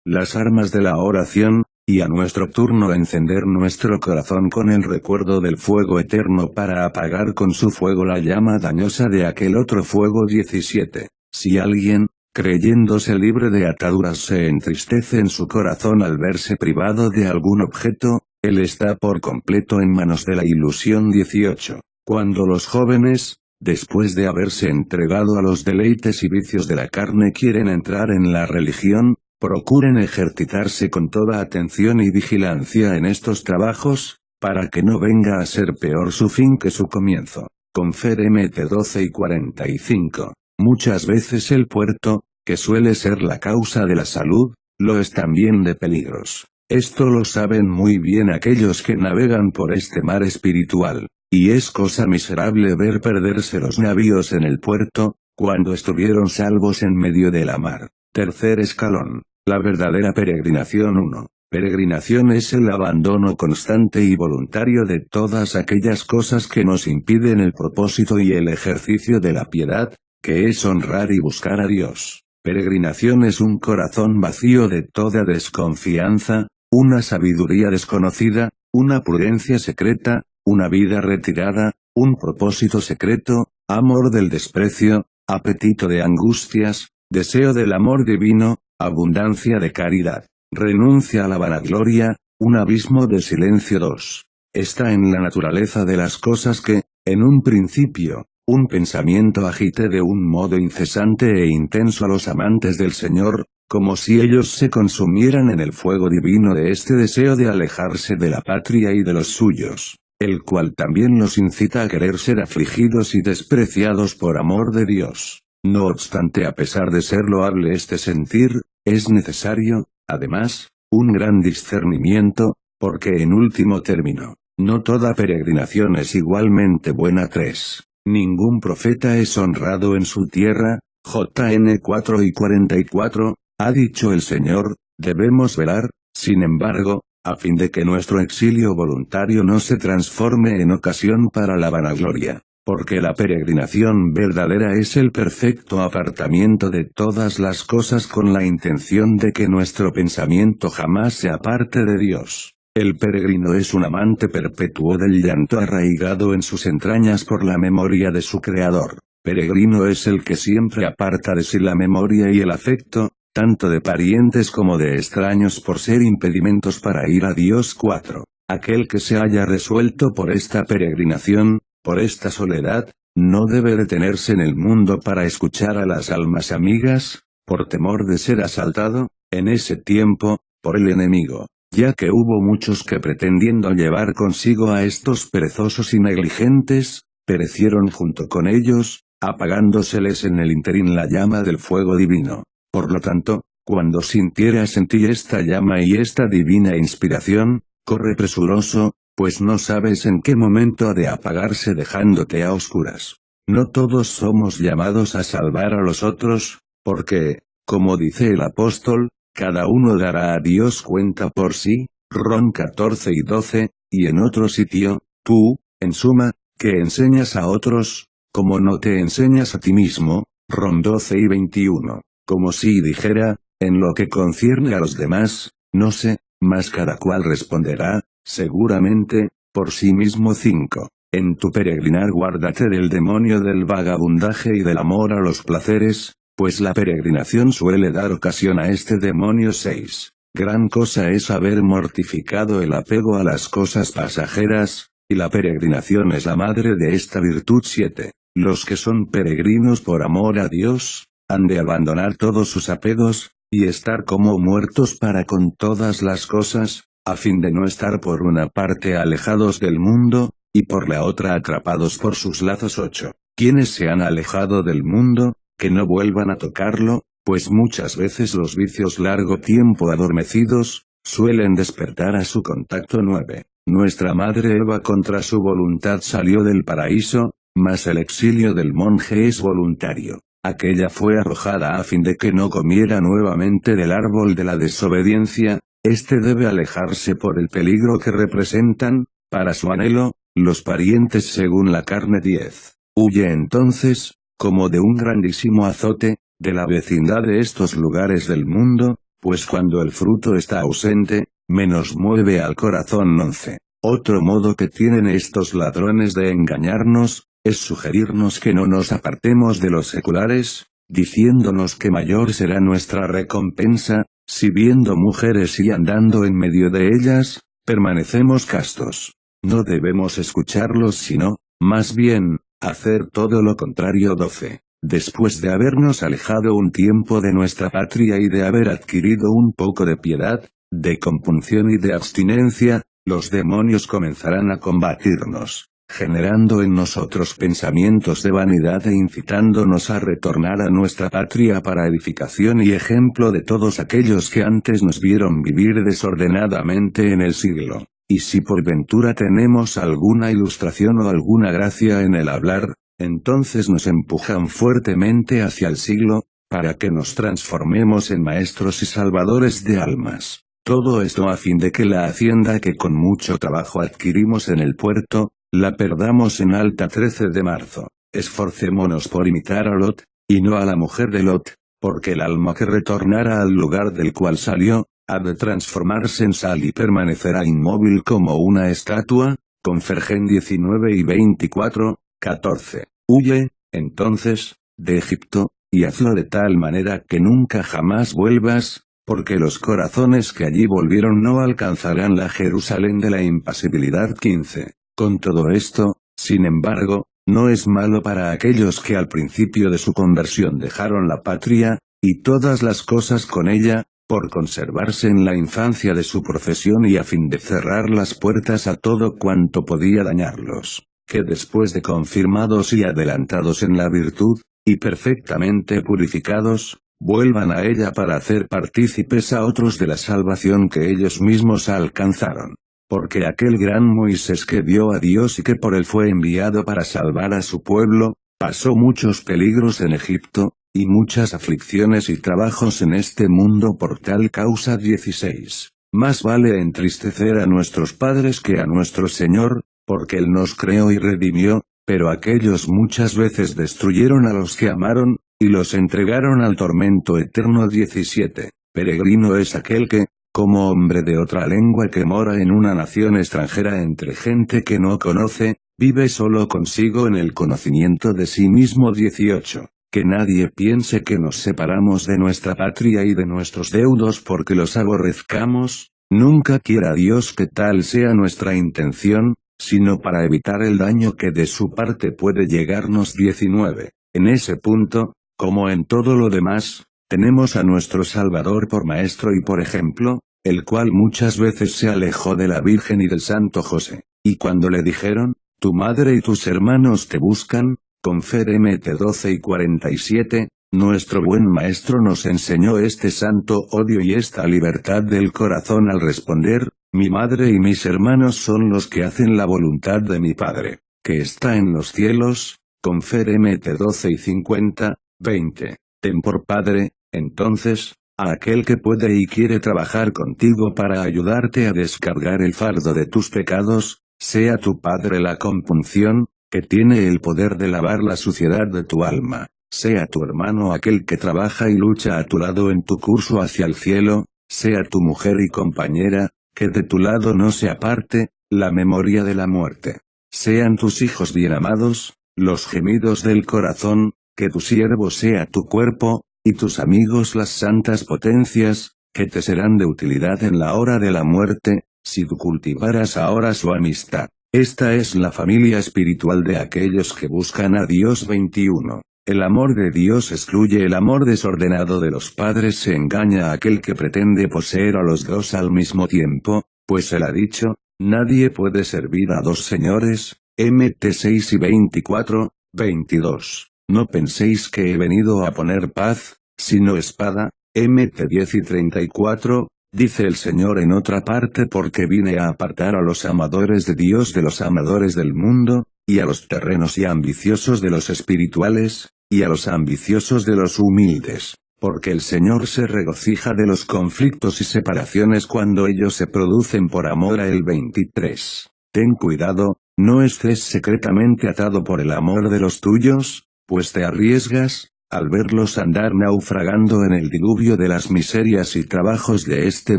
las armas de la oración, y a nuestro turno encender nuestro corazón con el recuerdo del fuego eterno para apagar con su fuego la llama dañosa de aquel otro fuego. 17. Si alguien, creyéndose libre de ataduras, se entristece en su corazón al verse privado de algún objeto, él está por completo en manos de la ilusión. 18. Cuando los jóvenes, después de haberse entregado a los deleites y vicios de la carne, quieren entrar en la religión, procuren ejercitarse con toda atención y vigilancia en estos trabajos, para que no venga a ser peor su fin que su comienzo. Confer Mt 12 y 45. Muchas veces el puerto, que suele ser la causa de la salud, lo es también de peligros. Esto lo saben muy bien aquellos que navegan por este mar espiritual, y es cosa miserable ver perderse los navíos en el puerto, cuando estuvieron salvos en medio de la mar. Tercer escalón. La verdadera peregrinación. 1. Peregrinación es el abandono constante y voluntario de todas aquellas cosas que nos impiden el propósito y el ejercicio de la piedad, que es honrar y buscar a Dios. Peregrinación es un corazón vacío de toda desconfianza, una sabiduría desconocida, una prudencia secreta, una vida retirada, un propósito secreto, amor del desprecio, apetito de angustias, deseo del amor divino, abundancia de caridad, renuncia a la vanagloria, un abismo de silencio. 2. Está en la naturaleza de las cosas que, en un principio, un pensamiento agite de un modo incesante e intenso a los amantes del Señor, como si ellos se consumieran en el fuego divino de este deseo de alejarse de la patria y de los suyos, el cual también los incita a querer ser afligidos y despreciados por amor de Dios. No obstante, a pesar de ser loable este sentir, es necesario, además, un gran discernimiento, porque en último término, no toda peregrinación es igualmente buena. 3. Ningún profeta es honrado en su tierra. JN 4 y 44, ha dicho el Señor, debemos velar, sin embargo, a fin de que nuestro exilio voluntario no se transforme en ocasión para la vanagloria. Porque la peregrinación verdadera es el perfecto apartamiento de todas las cosas con la intención de que nuestro pensamiento jamás se aparte de Dios. El peregrino es un amante perpetuo del llanto arraigado en sus entrañas por la memoria de su Creador. Peregrino es el que siempre aparta de sí la memoria y el afecto, tanto de parientes como de extraños por ser impedimentos para ir a Dios. 4. Aquel que se haya resuelto por esta peregrinación, por esta soledad, no debe detenerse en el mundo para escuchar a las almas amigas, por temor de ser asaltado, en ese tiempo, por el enemigo, ya que hubo muchos que pretendiendo llevar consigo a estos perezosos y negligentes, perecieron junto con ellos, apagándoseles en el interín la llama del fuego divino. Por lo tanto, cuando sintieras en ti esta llama y esta divina inspiración, corre presuroso, pues no sabes en qué momento ha de apagarse dejándote a oscuras. No todos somos llamados a salvar a los otros, porque, como dice el apóstol, cada uno dará a Dios cuenta por sí, Rom 14 y 12, y en otro sitio, tú, en suma, que enseñas a otros, como no te enseñas a ti mismo, Rom 12 y 21, como si dijera, en lo que concierne a los demás, no sé, mas cada cual responderá, seguramente, por sí mismo. 5. En tu peregrinar guárdate del demonio del vagabundaje y del amor a los placeres, pues la peregrinación suele dar ocasión a este demonio. 6. Gran cosa es haber mortificado el apego a las cosas pasajeras, y la peregrinación es la madre de esta virtud. 7. Los que son peregrinos por amor a Dios, han de abandonar todos sus apegos, y estar como muertos para con todas las cosas, a fin de no estar por una parte alejados del mundo, y por la otra atrapados por sus lazos. 8. Quienes se han alejado del mundo, que no vuelvan a tocarlo, pues muchas veces los vicios largo tiempo adormecidos, suelen despertar a su contacto. 9. Nuestra madre Eva contra su voluntad salió del paraíso, mas el exilio del monje es voluntario. Aquella fue arrojada a fin de que no comiera nuevamente del árbol de la desobediencia, este debe alejarse por el peligro que representan, para su anhelo, los parientes según la carne. 10. Huye entonces, como de un grandísimo azote, de la vecindad de estos lugares del mundo, pues cuando el fruto está ausente, menos mueve al corazón. 11. Otro modo que tienen estos ladrones de engañarnos, es sugerirnos que no nos apartemos de los seculares, diciéndonos que mayor será nuestra recompensa, si viendo mujeres y andando en medio de ellas, permanecemos castos. No debemos escucharlos sino, más bien, hacer todo lo contrario. 12. Después de habernos alejado un tiempo de nuestra patria y de haber adquirido un poco de piedad, de compunción y de abstinencia, los demonios comenzarán a combatirnos, generando en nosotros pensamientos de vanidad e incitándonos a retornar a nuestra patria para edificación y ejemplo de todos aquellos que antes nos vieron vivir desordenadamente en el siglo. Y si por ventura tenemos alguna ilustración o alguna gracia en el hablar, entonces nos empujan fuertemente hacia el siglo, para que nos transformemos en maestros y salvadores de almas. Todo esto a fin de que la hacienda que con mucho trabajo adquirimos en el puerto, la perdamos en alta. 13 de marzo. Esforcémonos por imitar a Lot, y no a la mujer de Lot, porque el alma que retornara al lugar del cual salió, ha de transformarse en sal y permanecerá inmóvil como una estatua. Confergen 19 y 24, 14. Huye, entonces, de Egipto, y hazlo de tal manera que nunca jamás vuelvas, porque los corazones que allí volvieron no alcanzarán la Jerusalén de la impasibilidad. 15. Con todo esto, sin embargo, no es malo para aquellos que al principio de su conversión dejaron la patria, y todas las cosas con ella, por conservarse en la infancia de su profesión y a fin de cerrar las puertas a todo cuanto podía dañarlos, que después de confirmados y adelantados en la virtud, y perfectamente purificados, vuelvan a ella para hacer partícipes a otros de la salvación que ellos mismos alcanzaron. Porque aquel gran Moisés que vio a Dios y que por él fue enviado para salvar a su pueblo, pasó muchos peligros en Egipto, y muchas aflicciones y trabajos en este mundo por tal causa. 16. Más vale entristecer a nuestros padres que a nuestro Señor, porque Él nos creó y redimió, pero aquellos muchas veces destruyeron a los que amaron, y los entregaron al tormento eterno. 17. Peregrino es aquel que, como hombre de otra lengua que mora en una nación extranjera entre gente que no conoce, vive solo consigo en el conocimiento de sí mismo. 18. Que nadie piense que nos separamos de nuestra patria y de nuestros deudos porque los aborrezcamos, nunca quiera Dios que tal sea nuestra intención, sino para evitar el daño que de su parte puede llegarnos. 19. En ese punto, como en todo lo demás, tenemos a nuestro Salvador por maestro y por ejemplo, el cual muchas veces se alejó de la Virgen y del Santo José, y cuando le dijeron, tu madre y tus hermanos te buscan, Confer Mt 12 y 47, nuestro buen maestro nos enseñó este santo odio y esta libertad del corazón al responder, mi madre y mis hermanos son los que hacen la voluntad de mi Padre, que está en los cielos. Confer Mt 12 y 50, 20. Ten por Padre, entonces, a aquel que puede y quiere trabajar contigo para ayudarte a descargar el fardo de tus pecados, sea tu Padre la compunción, que tiene el poder de lavar la suciedad de tu alma, sea tu hermano aquel que trabaja y lucha a tu lado en tu curso hacia el cielo, sea tu mujer y compañera, que de tu lado no se aparte, la memoria de la muerte. Sean tus hijos bien amados, los gemidos del corazón, que tu siervo sea tu cuerpo, y tus amigos las santas potencias, que te serán de utilidad en la hora de la muerte, si tú cultivaras ahora su amistad. Esta es la familia espiritual de aquellos que buscan a Dios. 21. El amor de Dios excluye el amor desordenado de los padres. Se engaña a aquel que pretende poseer a los dos al mismo tiempo, pues él ha dicho, nadie puede servir a dos señores. Mt 6 y 24, 22. No penséis que he venido a poner paz, sino espada. Mt 10 y 34. Dice el Señor en otra parte, porque vine a apartar a los amadores de Dios de los amadores del mundo, y a los terrenos y ambiciosos de los espirituales, y a los ambiciosos de los humildes, porque el Señor se regocija de los conflictos y separaciones cuando ellos se producen por amor a él. 23. Ten cuidado, no estés secretamente atado por el amor de los tuyos, pues te arriesgas al verlos andar naufragando en el diluvio de las miserias y trabajos de este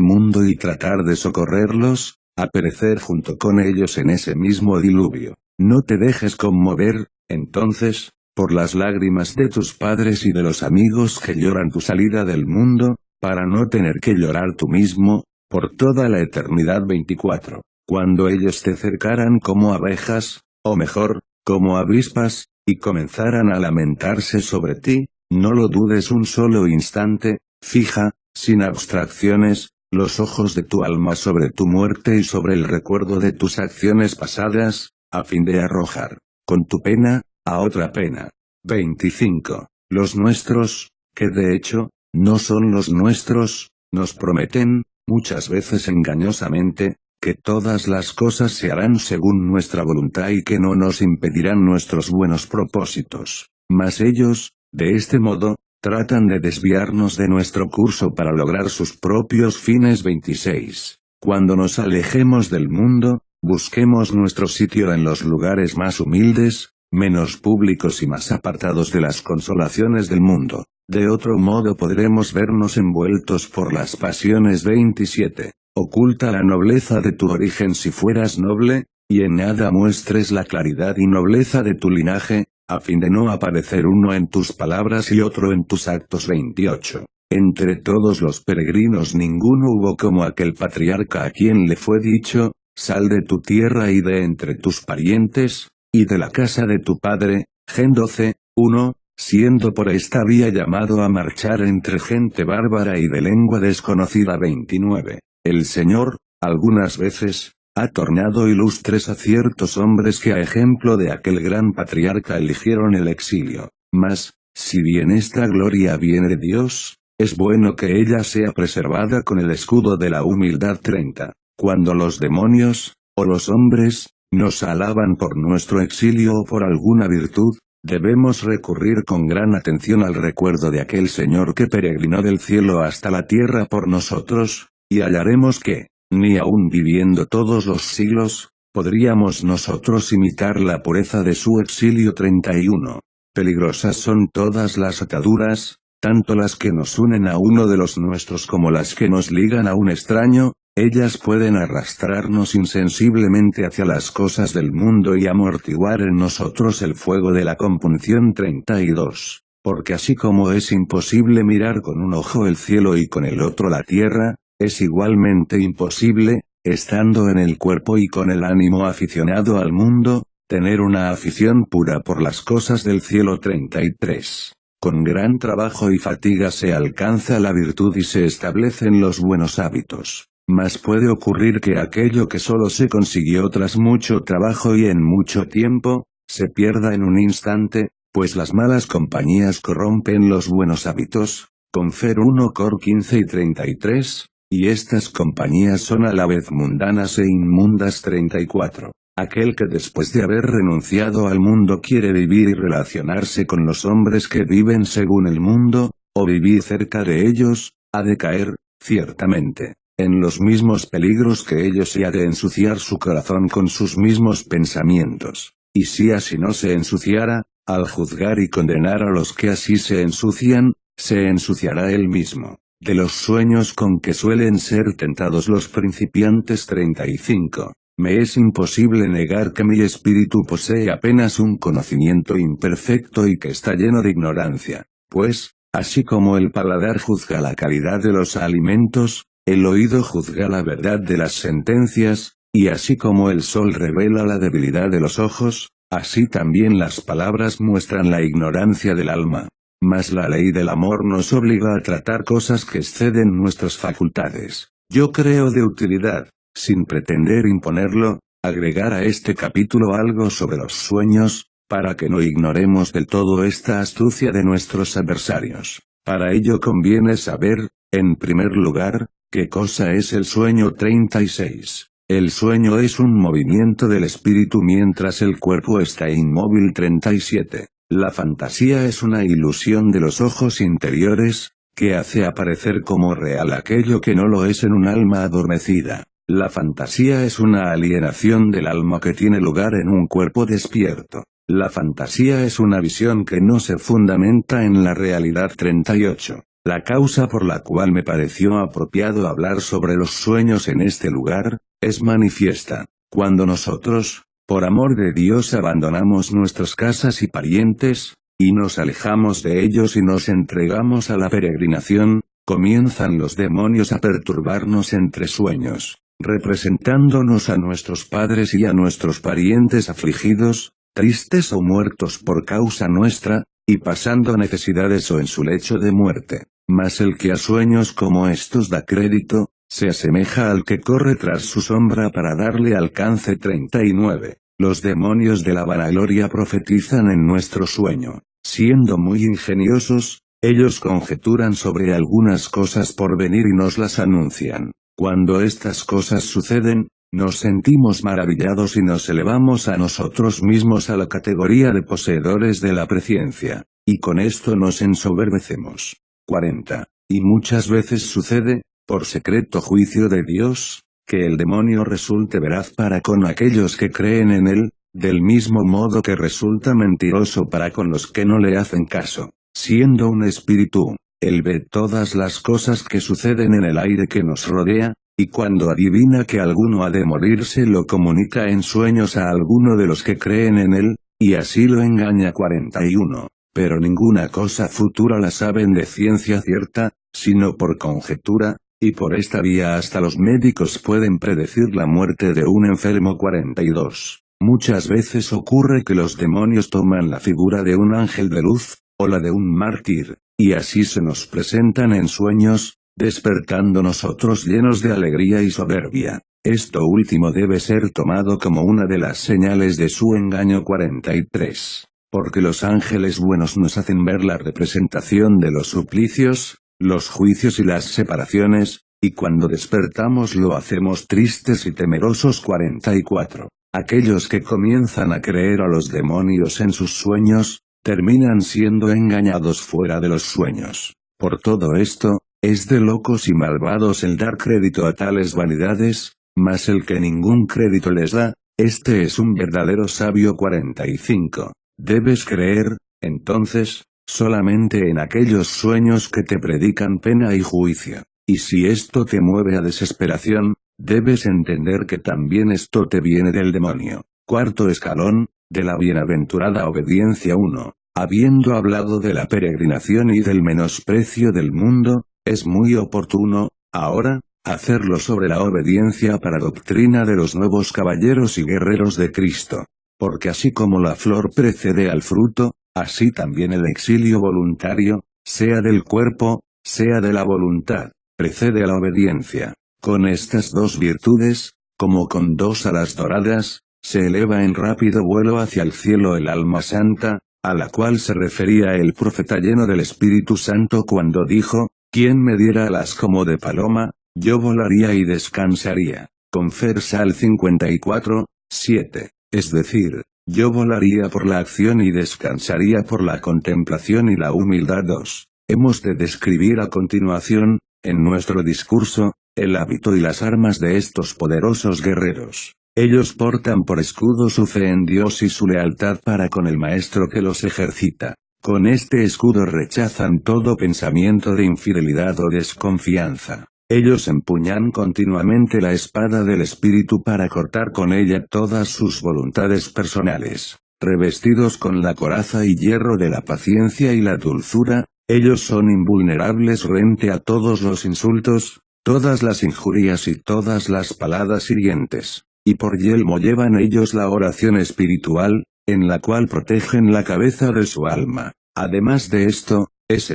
mundo y tratar de socorrerlos, a perecer junto con ellos en ese mismo diluvio. No te dejes conmover, entonces, por las lágrimas de tus padres y de los amigos que lloran tu salida del mundo, para no tener que llorar tú mismo, por toda la eternidad 24. Cuando ellos te cercaran como abejas, o mejor, como avispas, y comenzaran a lamentarse sobre ti, no lo dudes un solo instante, fija, sin abstracciones, los ojos de tu alma sobre tu muerte y sobre el recuerdo de tus acciones pasadas, a fin de arrojar, con tu pena, a otra pena. 25. Los nuestros, que de hecho, no son los nuestros, nos prometen, muchas veces engañosamente, que todas las cosas se harán según nuestra voluntad y que no nos impedirán nuestros buenos propósitos. Mas ellos, de este modo, tratan de desviarnos de nuestro curso para lograr sus propios fines. 26. Cuando nos alejemos del mundo, busquemos nuestro sitio en los lugares más humildes, menos públicos y más apartados de las consolaciones del mundo. De otro modo podremos vernos envueltos por las pasiones. 27. Oculta la nobleza de tu origen si fueras noble, y en nada muestres la claridad y nobleza de tu linaje, a fin de no aparecer uno en tus palabras y otro en tus actos. 28. Entre todos los peregrinos ninguno hubo como aquel patriarca a quien le fue dicho, sal de tu tierra y de entre tus parientes, y de la casa de tu padre. Gen 12, 1, siendo por esta vía llamado a marchar entre gente bárbara y de lengua desconocida. 29. El Señor, algunas veces, ha tornado ilustres a ciertos hombres que a ejemplo de aquel gran patriarca eligieron el exilio. Mas, si bien esta gloria viene de Dios, es bueno que ella sea preservada con el escudo de la humildad. 30. Cuando los demonios, o los hombres, nos alaban por nuestro exilio o por alguna virtud, debemos recurrir con gran atención al recuerdo de aquel Señor que peregrinó del cielo hasta la tierra por nosotros, y hallaremos que, ni aun viviendo todos los siglos, podríamos nosotros imitar la pureza de su exilio. 31. Peligrosas son todas las ataduras, tanto las que nos unen a uno de los nuestros como las que nos ligan a un extraño, ellas pueden arrastrarnos insensiblemente hacia las cosas del mundo y amortiguar en nosotros el fuego de la compunción. 32. Porque así como es imposible mirar con un ojo el cielo y con el otro la tierra, es igualmente imposible, estando en el cuerpo y con el ánimo aficionado al mundo, tener una afición pura por las cosas del cielo. 33. Con gran trabajo y fatiga se alcanza la virtud y se establecen los buenos hábitos. Mas puede ocurrir que aquello que solo se consiguió tras mucho trabajo y en mucho tiempo, se pierda en un instante, pues las malas compañías corrompen los buenos hábitos. Confer 1 Cor 15 y 33, y estas compañías son a la vez mundanas e inmundas. 34. Aquel que después de haber renunciado al mundo quiere vivir y relacionarse con los hombres que viven según el mundo, o vivir cerca de ellos, ha de caer, ciertamente, en los mismos peligros que ellos y ha de ensuciar su corazón con sus mismos pensamientos. Y si así no se ensuciara, al juzgar y condenar a los que así se ensucian, se ensuciará él mismo. De los sueños con que suelen ser tentados los principiantes. 35. Me es imposible negar que mi espíritu posee apenas un conocimiento imperfecto y que está lleno de ignorancia, pues, así como el paladar juzga la calidad de los alimentos, el oído juzga la verdad de las sentencias, y así como el sol revela la debilidad de los ojos, así también las palabras muestran la ignorancia del alma. Mas la ley del amor nos obliga a tratar cosas que exceden nuestras facultades. Yo creo de utilidad, sin pretender imponerlo, agregar a este capítulo algo sobre los sueños, para que no ignoremos del todo esta astucia de nuestros adversarios. Para ello conviene saber, en primer lugar, qué cosa es el sueño. 36. El sueño es un movimiento del espíritu mientras el cuerpo está inmóvil. 37. La fantasía es una ilusión de los ojos interiores, que hace aparecer como real aquello que no lo es en un alma adormecida. La fantasía es una alienación del alma que tiene lugar en un cuerpo despierto. La fantasía es una visión que no se fundamenta en la realidad. 38. La causa por la cual me pareció apropiado hablar sobre los sueños en este lugar, es manifiesta. Cuando nosotros, por amor de Dios, abandonamos nuestras casas y parientes, y nos alejamos de ellos y nos entregamos a la peregrinación, comienzan los demonios a perturbarnos entre sueños, representándonos a nuestros padres y a nuestros parientes afligidos, tristes o muertos por causa nuestra, y pasando necesidades o en su lecho de muerte. Mas el que a sueños como estos da crédito, se asemeja al que corre tras su sombra para darle alcance. 39. Los demonios de la vanagloria profetizan en nuestro sueño. Siendo muy ingeniosos, ellos conjeturan sobre algunas cosas por venir y nos las anuncian. Cuando estas cosas suceden, nos sentimos maravillados y nos elevamos a nosotros mismos a la categoría de poseedores de la presciencia, y con esto nos ensoberbecemos. 40. Y muchas veces sucede, por secreto juicio de Dios, que el demonio resulte veraz para con aquellos que creen en él, del mismo modo que resulta mentiroso para con los que no le hacen caso. Siendo un espíritu, él ve todas las cosas que suceden en el aire que nos rodea, y cuando adivina que alguno ha de morirse lo comunica en sueños a alguno de los que creen en él, y así lo engaña. 41. Pero ninguna cosa futura la saben de ciencia cierta, sino por conjetura, y por esta vía hasta los médicos pueden predecir la muerte de un enfermo. 42. Muchas veces ocurre que los demonios toman la figura de un ángel de luz, o la de un mártir, y así se nos presentan en sueños, despertando nosotros llenos de alegría y soberbia. Esto último debe ser tomado como una de las señales de su engaño. 43. Porque los ángeles buenos nos hacen ver la representación de los suplicios, los juicios y las separaciones, y cuando despertamos lo hacemos tristes y temerosos. 44. Aquellos que comienzan a creer a los demonios en sus sueños, terminan siendo engañados fuera de los sueños. Por todo esto, es de locos y malvados el dar crédito a tales vanidades, mas el que ningún crédito les da, este es un verdadero sabio. 45. Debes creer, entonces, solamente en aquellos sueños que te predican pena y juicio, y si esto te mueve a desesperación, debes entender que también esto te viene del demonio. Cuarto escalón, de la bienaventurada obediencia. 1. Habiendo hablado de la peregrinación y del menosprecio del mundo, es muy oportuno, ahora, hacerlo sobre la obediencia para doctrina de los nuevos caballeros y guerreros de Cristo. Porque así como la flor precede al fruto, así también el exilio voluntario, sea del cuerpo, sea de la voluntad, precede a la obediencia. Con estas dos virtudes, como con dos alas doradas, se eleva en rápido vuelo hacia el cielo el alma santa, a la cual se refería el profeta lleno del Espíritu Santo cuando dijo, «Quien me diera alas como de paloma, yo volaría y descansaría». Confer. 54, 7. Es decir, yo volaría por la acción y descansaría por la contemplación y la humildad. 2. Hemos de describir a continuación, en nuestro discurso, el hábito y las armas de estos poderosos guerreros. Ellos portan por escudo su fe en Dios y su lealtad para con el Maestro que los ejercita. Con este escudo rechazan todo pensamiento de infidelidad o desconfianza. Ellos empuñan continuamente la espada del Espíritu para cortar con ella todas sus voluntades personales. Revestidos con la coraza y hierro de la paciencia y la dulzura, ellos son invulnerables frente a todos los insultos, todas las injurias y todas las palabras hirientes. Y por yelmo llevan ellos la oración espiritual, en la cual protegen la cabeza de su alma. Además de esto,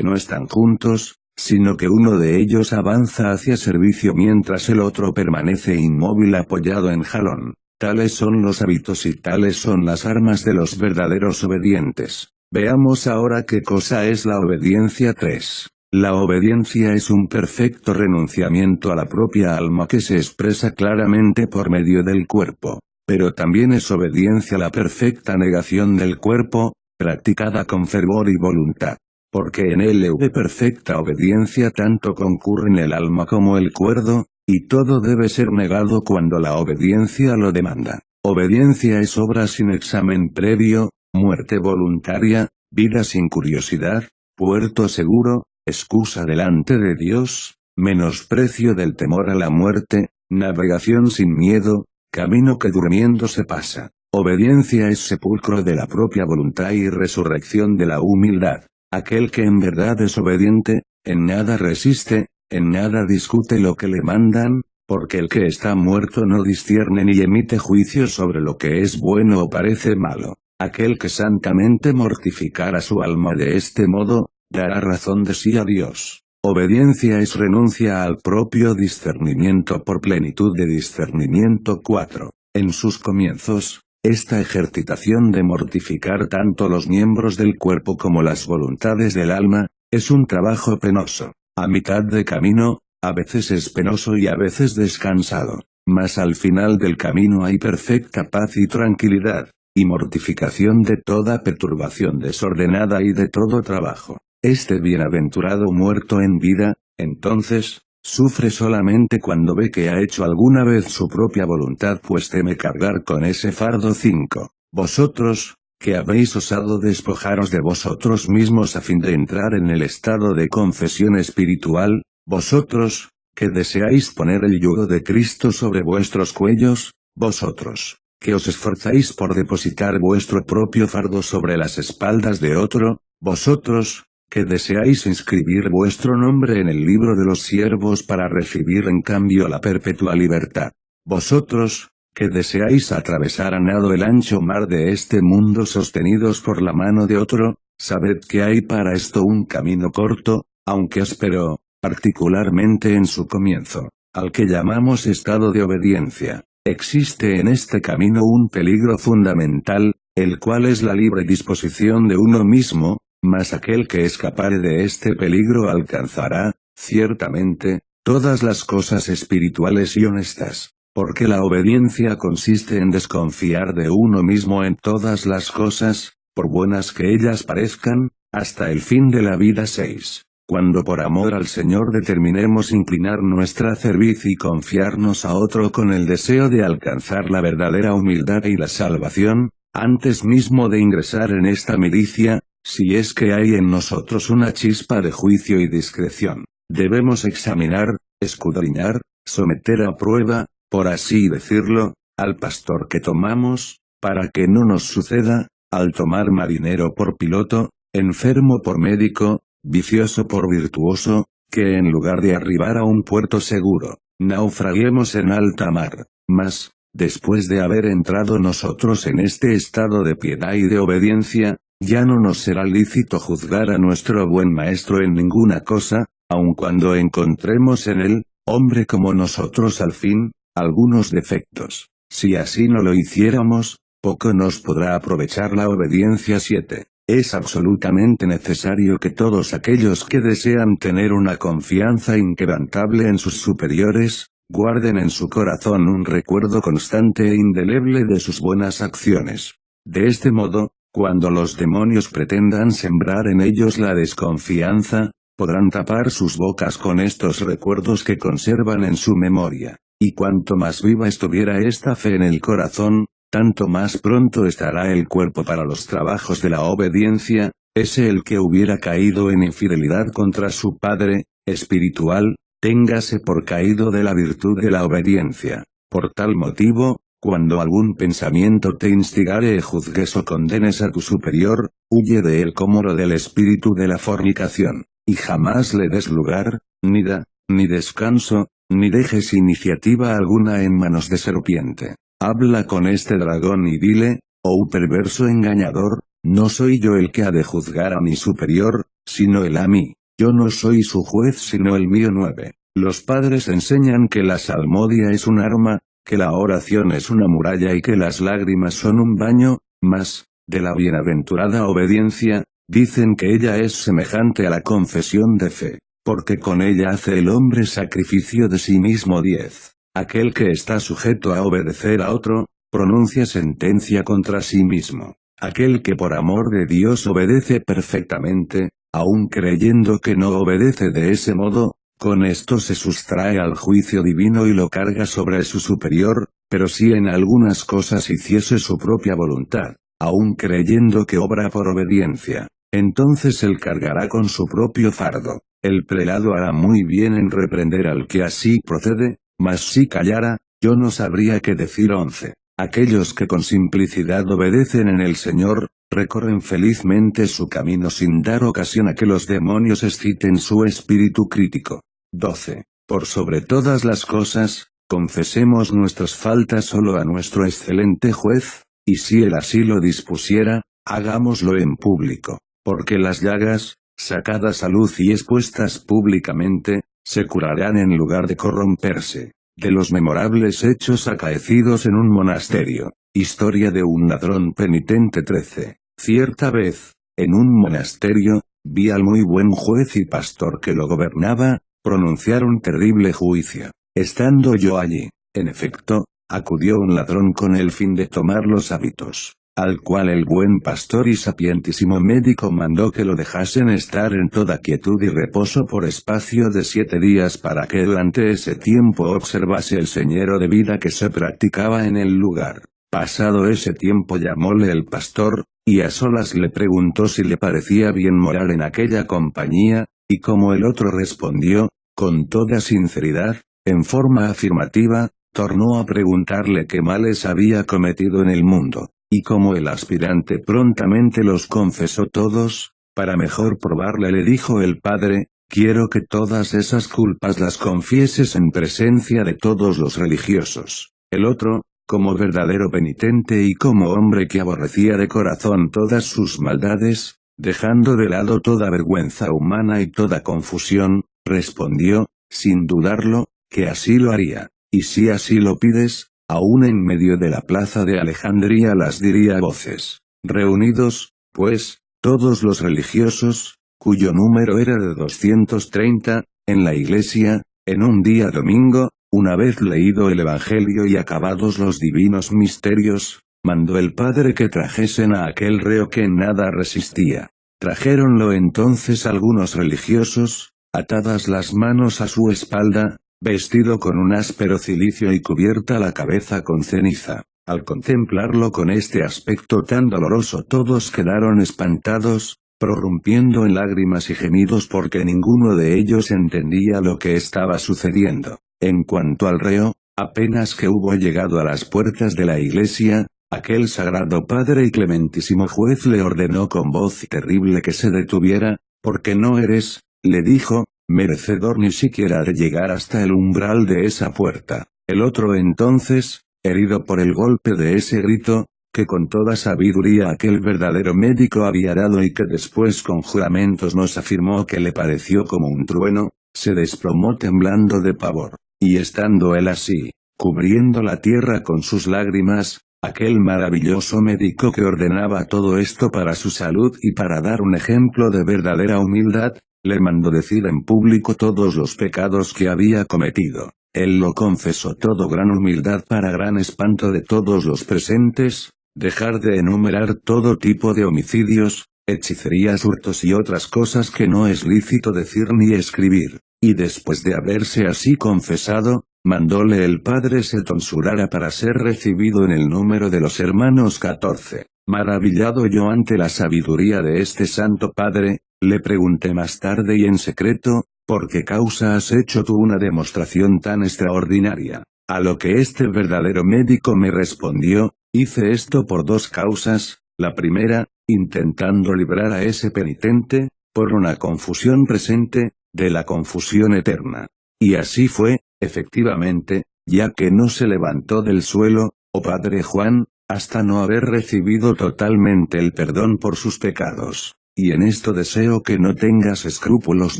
no están juntos, sino que uno de ellos avanza hacia servicio mientras el otro permanece inmóvil apoyado en jalón. Tales son los hábitos y tales son las armas de los verdaderos obedientes. Veamos ahora qué cosa es la obediencia. 3. La obediencia es un perfecto renunciamiento a la propia alma que se expresa claramente por medio del cuerpo. Pero también es obediencia la perfecta negación del cuerpo, practicada con fervor y voluntad. Porque en él de perfecta obediencia tanto concurren el alma como el cuerdo, y todo debe ser negado cuando la obediencia lo demanda. Obediencia es obra sin examen previo, muerte voluntaria, vida sin curiosidad, puerto seguro, excusa delante de Dios, menosprecio del temor a la muerte, navegación sin miedo, camino que durmiendo se pasa. Obediencia es sepulcro de la propia voluntad y resurrección de la humildad. Aquel que en verdad es obediente, en nada resiste, en nada discute lo que le mandan, porque el que está muerto no discierne ni emite juicio sobre lo que es bueno o parece malo. Aquel que santamente mortificara su alma de este modo, dará razón de sí a Dios. Obediencia es renuncia al propio discernimiento por plenitud de discernimiento. 4. En sus comienzos, esta ejercitación de mortificar tanto los miembros del cuerpo como las voluntades del alma, es un trabajo penoso. A mitad de camino, a veces es penoso y a veces descansado, mas al final del camino hay perfecta paz y tranquilidad, y mortificación de toda perturbación desordenada y de todo trabajo. Este bienaventurado muerto en vida, entonces, sufre solamente cuando ve que ha hecho alguna vez su propia voluntad, pues teme cargar con ese fardo. 5. Vosotros, que habéis osado despojaros de vosotros mismos a fin de entrar en el estado de confesión espiritual, vosotros, que deseáis poner el yugo de Cristo sobre vuestros cuellos, vosotros, que os esforzáis por depositar vuestro propio fardo sobre las espaldas de otro, vosotros, que deseáis inscribir vuestro nombre en el libro de los siervos para recibir en cambio la perpetua libertad. Vosotros, que deseáis atravesar a nado el ancho mar de este mundo sostenidos por la mano de otro, sabed que hay para esto un camino corto, aunque áspero, particularmente en su comienzo, al que llamamos estado de obediencia. Existe en este camino un peligro fundamental, el cual es la libre disposición de uno mismo, mas aquel que escapare de este peligro alcanzará, ciertamente, todas las cosas espirituales y honestas, porque la obediencia consiste en desconfiar de uno mismo en todas las cosas, por buenas que ellas parezcan, hasta el fin de la vida. 6. Cuando por amor al Señor determinemos inclinar nuestra cerviz y confiarnos a otro con el deseo de alcanzar la verdadera humildad y la salvación, antes mismo de ingresar en esta milicia, si es que hay en nosotros una chispa de juicio y discreción, debemos examinar, escudriñar, someter a prueba, por así decirlo, al pastor que tomamos, para que no nos suceda, al tomar marinero por piloto, enfermo por médico, vicioso por virtuoso, que en lugar de arribar a un puerto seguro, naufraguemos en alta mar. Mas, después de haber entrado nosotros en este estado de piedad y de obediencia, ya no nos será lícito juzgar a nuestro buen maestro en ninguna cosa, aun cuando encontremos en él, hombre como nosotros al fin, algunos defectos. Si así no lo hiciéramos, poco nos podrá aprovechar la obediencia. 7. Es absolutamente necesario que todos aquellos que desean tener una confianza inquebrantable en sus superiores, guarden en su corazón un recuerdo constante e indeleble de sus buenas acciones. De este modo, cuando los demonios pretendan sembrar en ellos la desconfianza, podrán tapar sus bocas con estos recuerdos que conservan en su memoria, y cuanto más viva estuviera esta fe en el corazón, tanto más pronto estará el cuerpo para los trabajos de la obediencia. Ese el que hubiera caído en infidelidad contra su padre, espiritual, téngase por caído de la virtud de la obediencia. Por tal motivo, cuando algún pensamiento te instigare y juzgues o condenes a tu superior, huye de él como del espíritu de la fornicación, y jamás le des lugar, ni descanso, ni dejes iniciativa alguna en manos de serpiente. Habla con este dragón y dile, oh perverso engañador, no soy yo el que ha de juzgar a mi superior, sino él a mí. Yo no soy su juez sino el mío. 9. Los padres enseñan que la salmodia es un arma, que la oración es una muralla y que las lágrimas son un baño, mas, de la bienaventurada obediencia, dicen que ella es semejante a la confesión de fe, porque con ella hace el hombre sacrificio de sí mismo. 10. Aquel que está sujeto a obedecer a otro, pronuncia sentencia contra sí mismo. Aquel que por amor de Dios obedece perfectamente, aun creyendo que no obedece de ese modo, con esto se sustrae al juicio divino y lo carga sobre su superior, pero si en algunas cosas hiciese su propia voluntad, aun creyendo que obra por obediencia, entonces él cargará con su propio fardo. El prelado hará muy bien en reprender al que así procede, mas si callara, yo no sabría qué decir. 11. Aquellos que con simplicidad obedecen en el Señor, recorren felizmente su camino sin dar ocasión a que los demonios exciten su espíritu crítico. 12. Por sobre todas las cosas, confesemos nuestras faltas solo a nuestro excelente juez, y si él así lo dispusiera, hagámoslo en público, porque las llagas, sacadas a luz y expuestas públicamente, se curarán en lugar de corromperse. De los memorables hechos acaecidos en un monasterio. Historia de un ladrón penitente. 13. Cierta vez, en un monasterio, vi al muy buen juez y pastor que lo gobernaba, pronunciar un terrible juicio. Estando yo allí, en efecto, acudió un ladrón con el fin de tomar los hábitos, al cual el buen pastor y sapientísimo médico mandó que lo dejasen estar en toda quietud y reposo por espacio de 7 días para que durante ese tiempo observase el señero de vida que se practicaba en el lugar. Pasado ese tiempo llamóle el pastor, y a solas le preguntó si le parecía bien morar en aquella compañía, y como el otro respondió, con toda sinceridad, en forma afirmativa, tornó a preguntarle qué males había cometido en el mundo. Y como el aspirante prontamente los confesó todos, para mejor probarle le dijo el padre, quiero que todas esas culpas las confieses en presencia de todos los religiosos. El otro, como verdadero penitente y como hombre que aborrecía de corazón todas sus maldades, dejando de lado toda vergüenza humana y toda confusión, respondió, sin dudarlo, que así lo haría, y si así lo pides, aún en medio de la plaza de Alejandría las diría a voces. Reunidos, pues, todos los religiosos, cuyo número era de 230, en la iglesia, en un día domingo, una vez leído el Evangelio y acabados los divinos misterios, mandó el padre que trajesen a aquel reo que en nada resistía. Trajéronlo entonces algunos religiosos, atadas las manos a su espalda, vestido con un áspero cilicio y cubierta la cabeza con ceniza. Al contemplarlo con este aspecto tan doloroso todos quedaron espantados, prorrumpiendo en lágrimas y gemidos porque ninguno de ellos entendía lo que estaba sucediendo. En cuanto al reo, apenas que hubo llegado a las puertas de la iglesia, aquel sagrado padre y clementísimo juez le ordenó con voz terrible que se detuviera, porque no eres, le dijo, merecedor ni siquiera de llegar hasta el umbral de esa puerta. El otro entonces, herido por el golpe de ese grito, que con toda sabiduría aquel verdadero médico había dado y que después con juramentos nos afirmó que le pareció como un trueno, se desplomó temblando de pavor. Y estando él así, cubriendo la tierra con sus lágrimas, aquel maravilloso médico que ordenaba todo esto para su salud y para dar un ejemplo de verdadera humildad, le mandó decir en público todos los pecados que había cometido. Él lo confesó todo gran humildad para gran espanto de todos los presentes, dejar de enumerar todo tipo de homicidios, hechicerías, hurtos y otras cosas que no es lícito decir ni escribir, y después de haberse así confesado, mandóle el padre se tonsurara para ser recibido en el número de los hermanos 14. Maravillado yo ante la sabiduría de este santo padre, le pregunté más tarde y en secreto, ¿por qué causa has hecho tú una demostración tan extraordinaria? A lo que este verdadero médico me respondió, hice esto por 2 causas, la primera, intentando librar a ese penitente, por una confusión presente, de la confusión eterna. Y así fue, efectivamente, ya que no se levantó del suelo, oh Padre Juan, hasta no haber recibido totalmente el perdón por sus pecados. Y en esto deseo que no tengas escrúpulos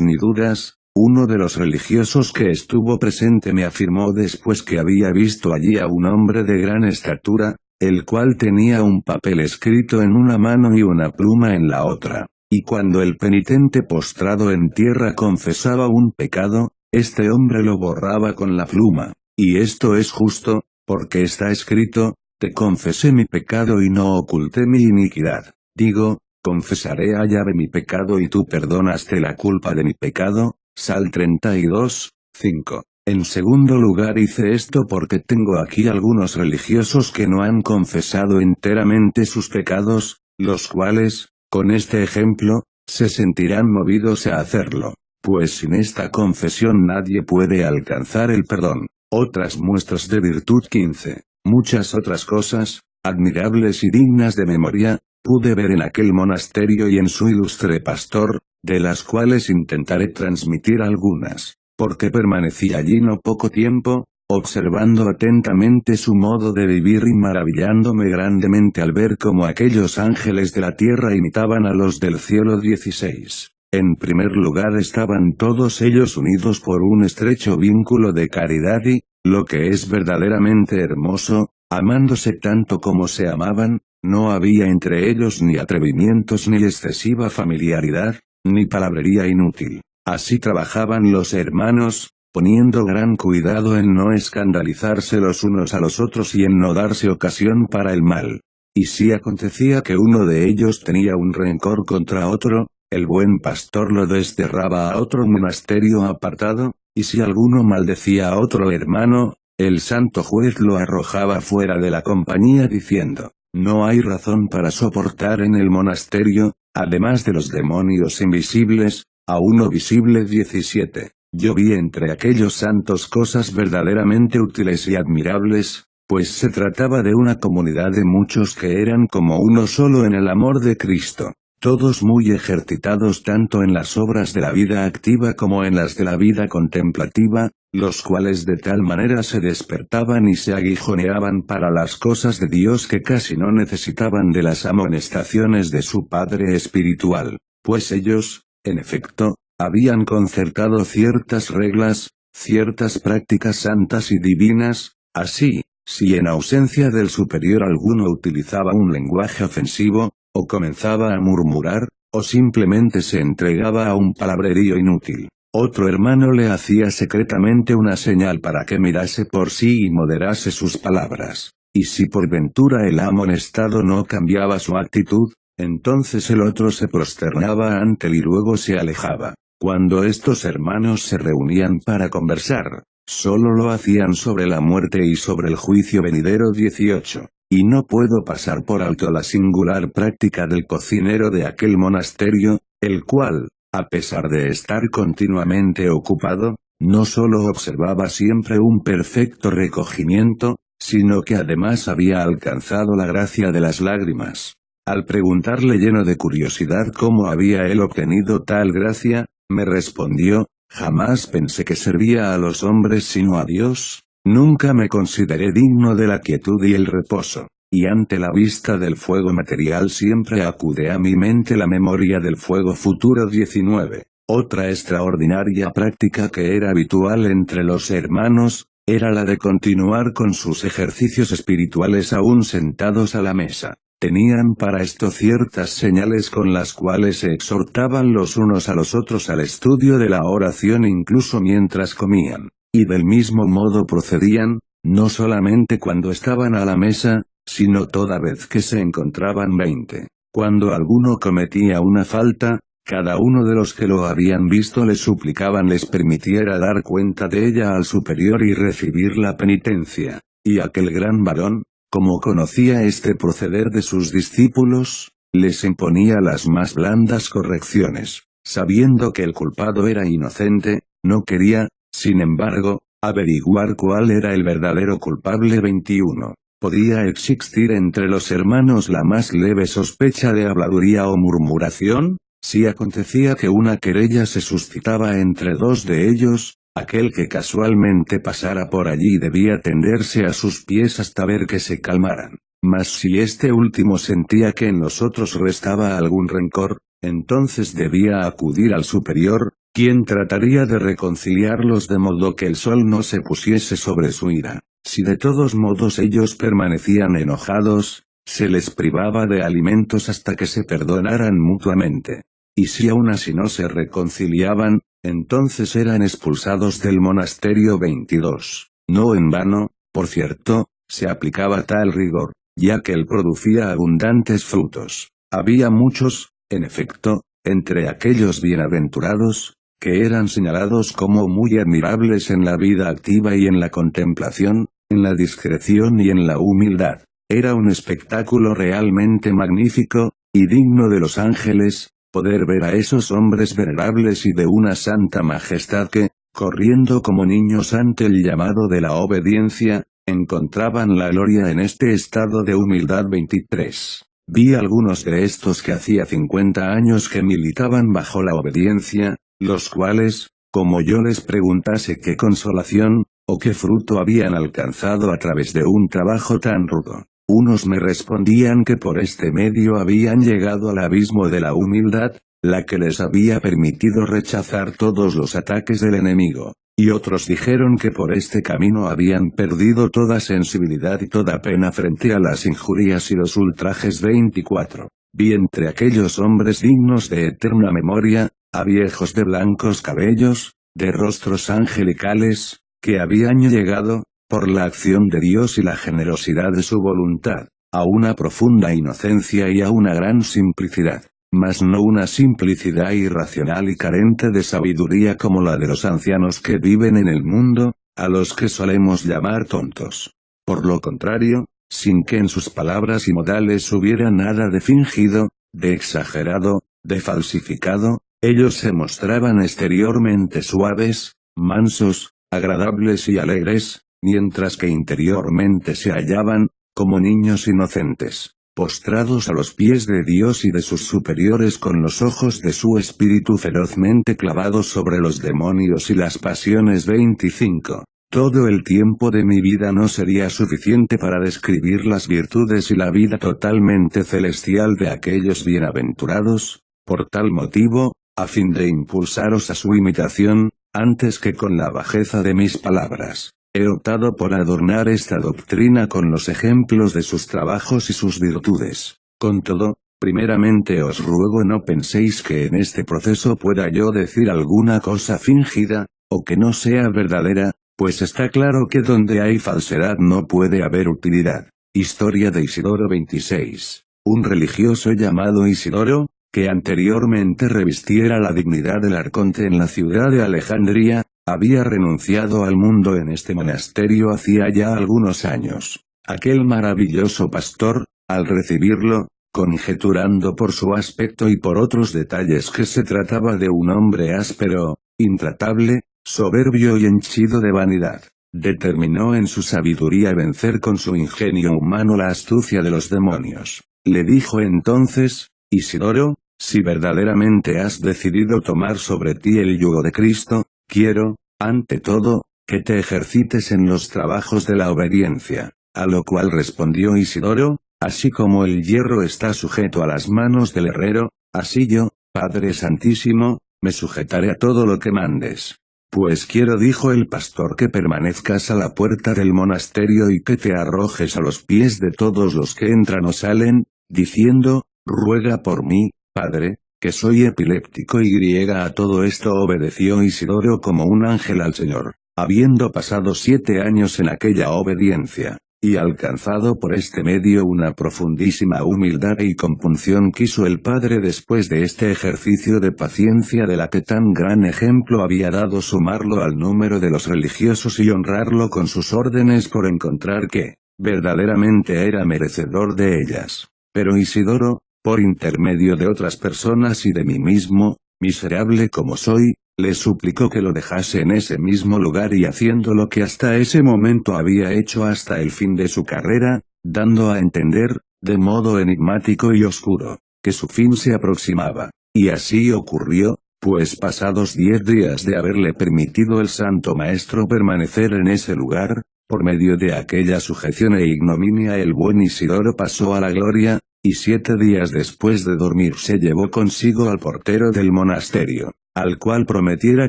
ni dudas. Uno de los religiosos que estuvo presente me afirmó después que había visto allí a un hombre de gran estatura, el cual tenía un papel escrito en una mano y una pluma en la otra, y cuando el penitente postrado en tierra confesaba un pecado, este hombre lo borraba con la pluma, y esto es justo, porque está escrito, te confesé mi pecado y no oculté mi iniquidad. Digo, confesaré a Yahvé mi pecado y tú perdonaste la culpa de mi pecado. Sal 32, 5. En segundo lugar hice esto porque tengo aquí algunos religiosos que no han confesado enteramente sus pecados, los cuales, con este ejemplo, se sentirán movidos a hacerlo, pues sin esta confesión nadie puede alcanzar el perdón. Otras muestras de virtud 15. Muchas otras cosas, admirables y dignas de memoria, pude ver en aquel monasterio y en su ilustre pastor, de las cuales intentaré transmitir algunas, porque permanecí allí no poco tiempo, observando atentamente su modo de vivir y maravillándome grandemente al ver cómo aquellos ángeles de la tierra imitaban a los del cielo. 16. En primer lugar estaban todos ellos unidos por un estrecho vínculo de caridad y, lo que es verdaderamente hermoso, amándose tanto como se amaban, no había entre ellos ni atrevimientos ni excesiva familiaridad, ni palabrería inútil. Así trabajaban los hermanos, poniendo gran cuidado en no escandalizarse los unos a los otros y en no darse ocasión para el mal. Y si acontecía que uno de ellos tenía un rencor contra otro, el buen pastor lo desterraba a otro monasterio apartado, y si alguno maldecía a otro hermano, el santo juez lo arrojaba fuera de la compañía diciendo, no hay razón para soportar en el monasterio, además de los demonios invisibles, a uno visible. 17. Yo vi entre aquellos santos cosas verdaderamente útiles y admirables, pues se trataba de una comunidad de muchos que eran como uno solo en el amor de Cristo, todos muy ejercitados tanto en las obras de la vida activa como en las de la vida contemplativa, los cuales de tal manera se despertaban y se aguijoneaban para las cosas de Dios que casi no necesitaban de las amonestaciones de su Padre espiritual, pues ellos, en efecto, habían concertado ciertas reglas, ciertas prácticas santas y divinas. Así, si en ausencia del superior alguno utilizaba un lenguaje ofensivo, o comenzaba a murmurar, o simplemente se entregaba a un palabrerío inútil, otro hermano le hacía secretamente una señal para que mirase por sí y moderase sus palabras, y si por ventura el amonestado no cambiaba su actitud, entonces el otro se prosternaba ante él y luego se alejaba. Cuando estos hermanos se reunían para conversar, solo lo hacían sobre la muerte y sobre el juicio venidero. 18. Y no puedo pasar por alto la singular práctica del cocinero de aquel monasterio, el cual, a pesar de estar continuamente ocupado, no solo observaba siempre un perfecto recogimiento, sino que además había alcanzado la gracia de las lágrimas. Al preguntarle lleno de curiosidad cómo había él obtenido tal gracia, me respondió, jamás pensé que servía a los hombres sino a Dios, nunca me consideré digno de la quietud y el reposo, y ante la vista del fuego material siempre acude a mi mente la memoria del fuego futuro. 19. Otra extraordinaria práctica que era habitual entre los hermanos, era la de continuar con sus ejercicios espirituales aún sentados a la mesa. Tenían para esto ciertas señales con las cuales se exhortaban los unos a los otros al estudio de la oración incluso mientras comían, y del mismo modo procedían, no solamente cuando estaban a la mesa, sino toda vez que se encontraban 20. Cuando alguno cometía una falta, cada uno de los que lo habían visto le suplicaban les permitiera dar cuenta de ella al superior y recibir la penitencia, y aquel gran varón, como conocía este proceder de sus discípulos, les imponía las más blandas correcciones, sabiendo que el culpado era inocente, no quería, sin embargo, averiguar cuál era el verdadero culpable. 21. ¿Podía existir entre los hermanos la más leve sospecha de habladuría o murmuración? Si acontecía que una querella se suscitaba entre dos de ellos, aquel que casualmente pasara por allí debía tenderse a sus pies hasta ver que se calmaran. Mas si este último sentía que en los otros restaba algún rencor, entonces debía acudir al superior, quien trataría de reconciliarlos de modo que el sol no se pusiese sobre su ira. Si de todos modos ellos permanecían enojados, se les privaba de alimentos hasta que se perdonaran mutuamente. Y si aún así no se reconciliaban, entonces eran expulsados del monasterio. 22. No en vano, por cierto, se aplicaba tal rigor, ya que él producía abundantes frutos. Había muchos, en efecto, entre aquellos bienaventurados, que eran señalados como muy admirables en la vida activa y en la contemplación, en la discreción y en la humildad. Era un espectáculo realmente magnífico, y digno de los ángeles, poder ver a esos hombres venerables y de una santa majestad que, corriendo como niños ante el llamado de la obediencia, encontraban la gloria en este estado de humildad. 23. Vi algunos de estos que hacía 50 años que militaban bajo la obediencia, los cuales, como yo les preguntase qué consolación, o qué fruto habían alcanzado a través de un trabajo tan rudo, unos me respondían que por este medio habían llegado al abismo de la humildad, la que les había permitido rechazar todos los ataques del enemigo, y otros dijeron que por este camino habían perdido toda sensibilidad y toda pena frente a las injurias y los ultrajes. 24. Vi entre aquellos hombres dignos de eterna memoria, a viejos de blancos cabellos, de rostros angelicales, que habían llegado, por la acción de Dios y la generosidad de su voluntad, a una profunda inocencia y a una gran simplicidad, mas no una simplicidad irracional y carente de sabiduría como la de los ancianos que viven en el mundo, a los que solemos llamar tontos. Por lo contrario, sin que en sus palabras y modales hubiera nada de fingido, de exagerado, de falsificado, ellos se mostraban exteriormente suaves, mansos, agradables y alegres, mientras que interiormente se hallaban, como niños inocentes, postrados a los pies de Dios y de sus superiores con los ojos de su espíritu ferozmente clavados sobre los demonios y las pasiones. 25. Todo el tiempo de mi vida no sería suficiente para describir las virtudes y la vida totalmente celestial de aquellos bienaventurados, por tal motivo, a fin de impulsaros a su imitación, antes que con la bajeza de mis palabras, he optado por adornar esta doctrina con los ejemplos de sus trabajos y sus virtudes. Con todo, primeramente os ruego no penséis que en este proceso pueda yo decir alguna cosa fingida, o que no sea verdadera, pues está claro que donde hay falsedad no puede haber utilidad. Historia de Isidoro. 26. Un religioso llamado Isidoro, que anteriormente revistiera la dignidad del arconte en la ciudad de Alejandría, había renunciado al mundo en este monasterio hacía ya algunos años. Aquel maravilloso pastor, al recibirlo, conjeturando por su aspecto y por otros detalles que se trataba de un hombre áspero, intratable, soberbio y henchido de vanidad, determinó en su sabiduría vencer con su ingenio humano la astucia de los demonios. Le dijo entonces: Isidoro, si verdaderamente has decidido tomar sobre ti el yugo de Cristo, quiero, ante todo, que te ejercites en los trabajos de la obediencia. A lo cual respondió Isidoro: así como el hierro está sujeto a las manos del herrero, así yo, Padre Santísimo, me sujetaré a todo lo que mandes. Pues quiero, dijo el pastor, que permanezcas a la puerta del monasterio y que te arrojes a los pies de todos los que entran o salen, diciendo: ruega por mí, Padre, que soy epiléptico. Y a todo esto obedeció Isidoro como un ángel al Señor, habiendo pasado 7 años en aquella obediencia, y alcanzado por este medio una profundísima humildad y compunción, quiso el Padre, después de este ejercicio de paciencia de la que tan gran ejemplo había dado, sumarlo al número de los religiosos y honrarlo con sus órdenes por encontrar que, verdaderamente era merecedor de ellas. Pero Isidoro, por intermedio de otras personas y de mí mismo, miserable como soy, le suplicó que lo dejase en ese mismo lugar y haciendo lo que hasta ese momento había hecho hasta el fin de su carrera, dando a entender, de modo enigmático y oscuro, que su fin se aproximaba. Y así ocurrió, pues pasados 10 días de haberle permitido el Santo Maestro permanecer en ese lugar, por medio de aquella sujeción e ignominia, el buen Isidoro pasó a la gloria, y 7 días después de dormir se llevó consigo al portero del monasterio, al cual prometiera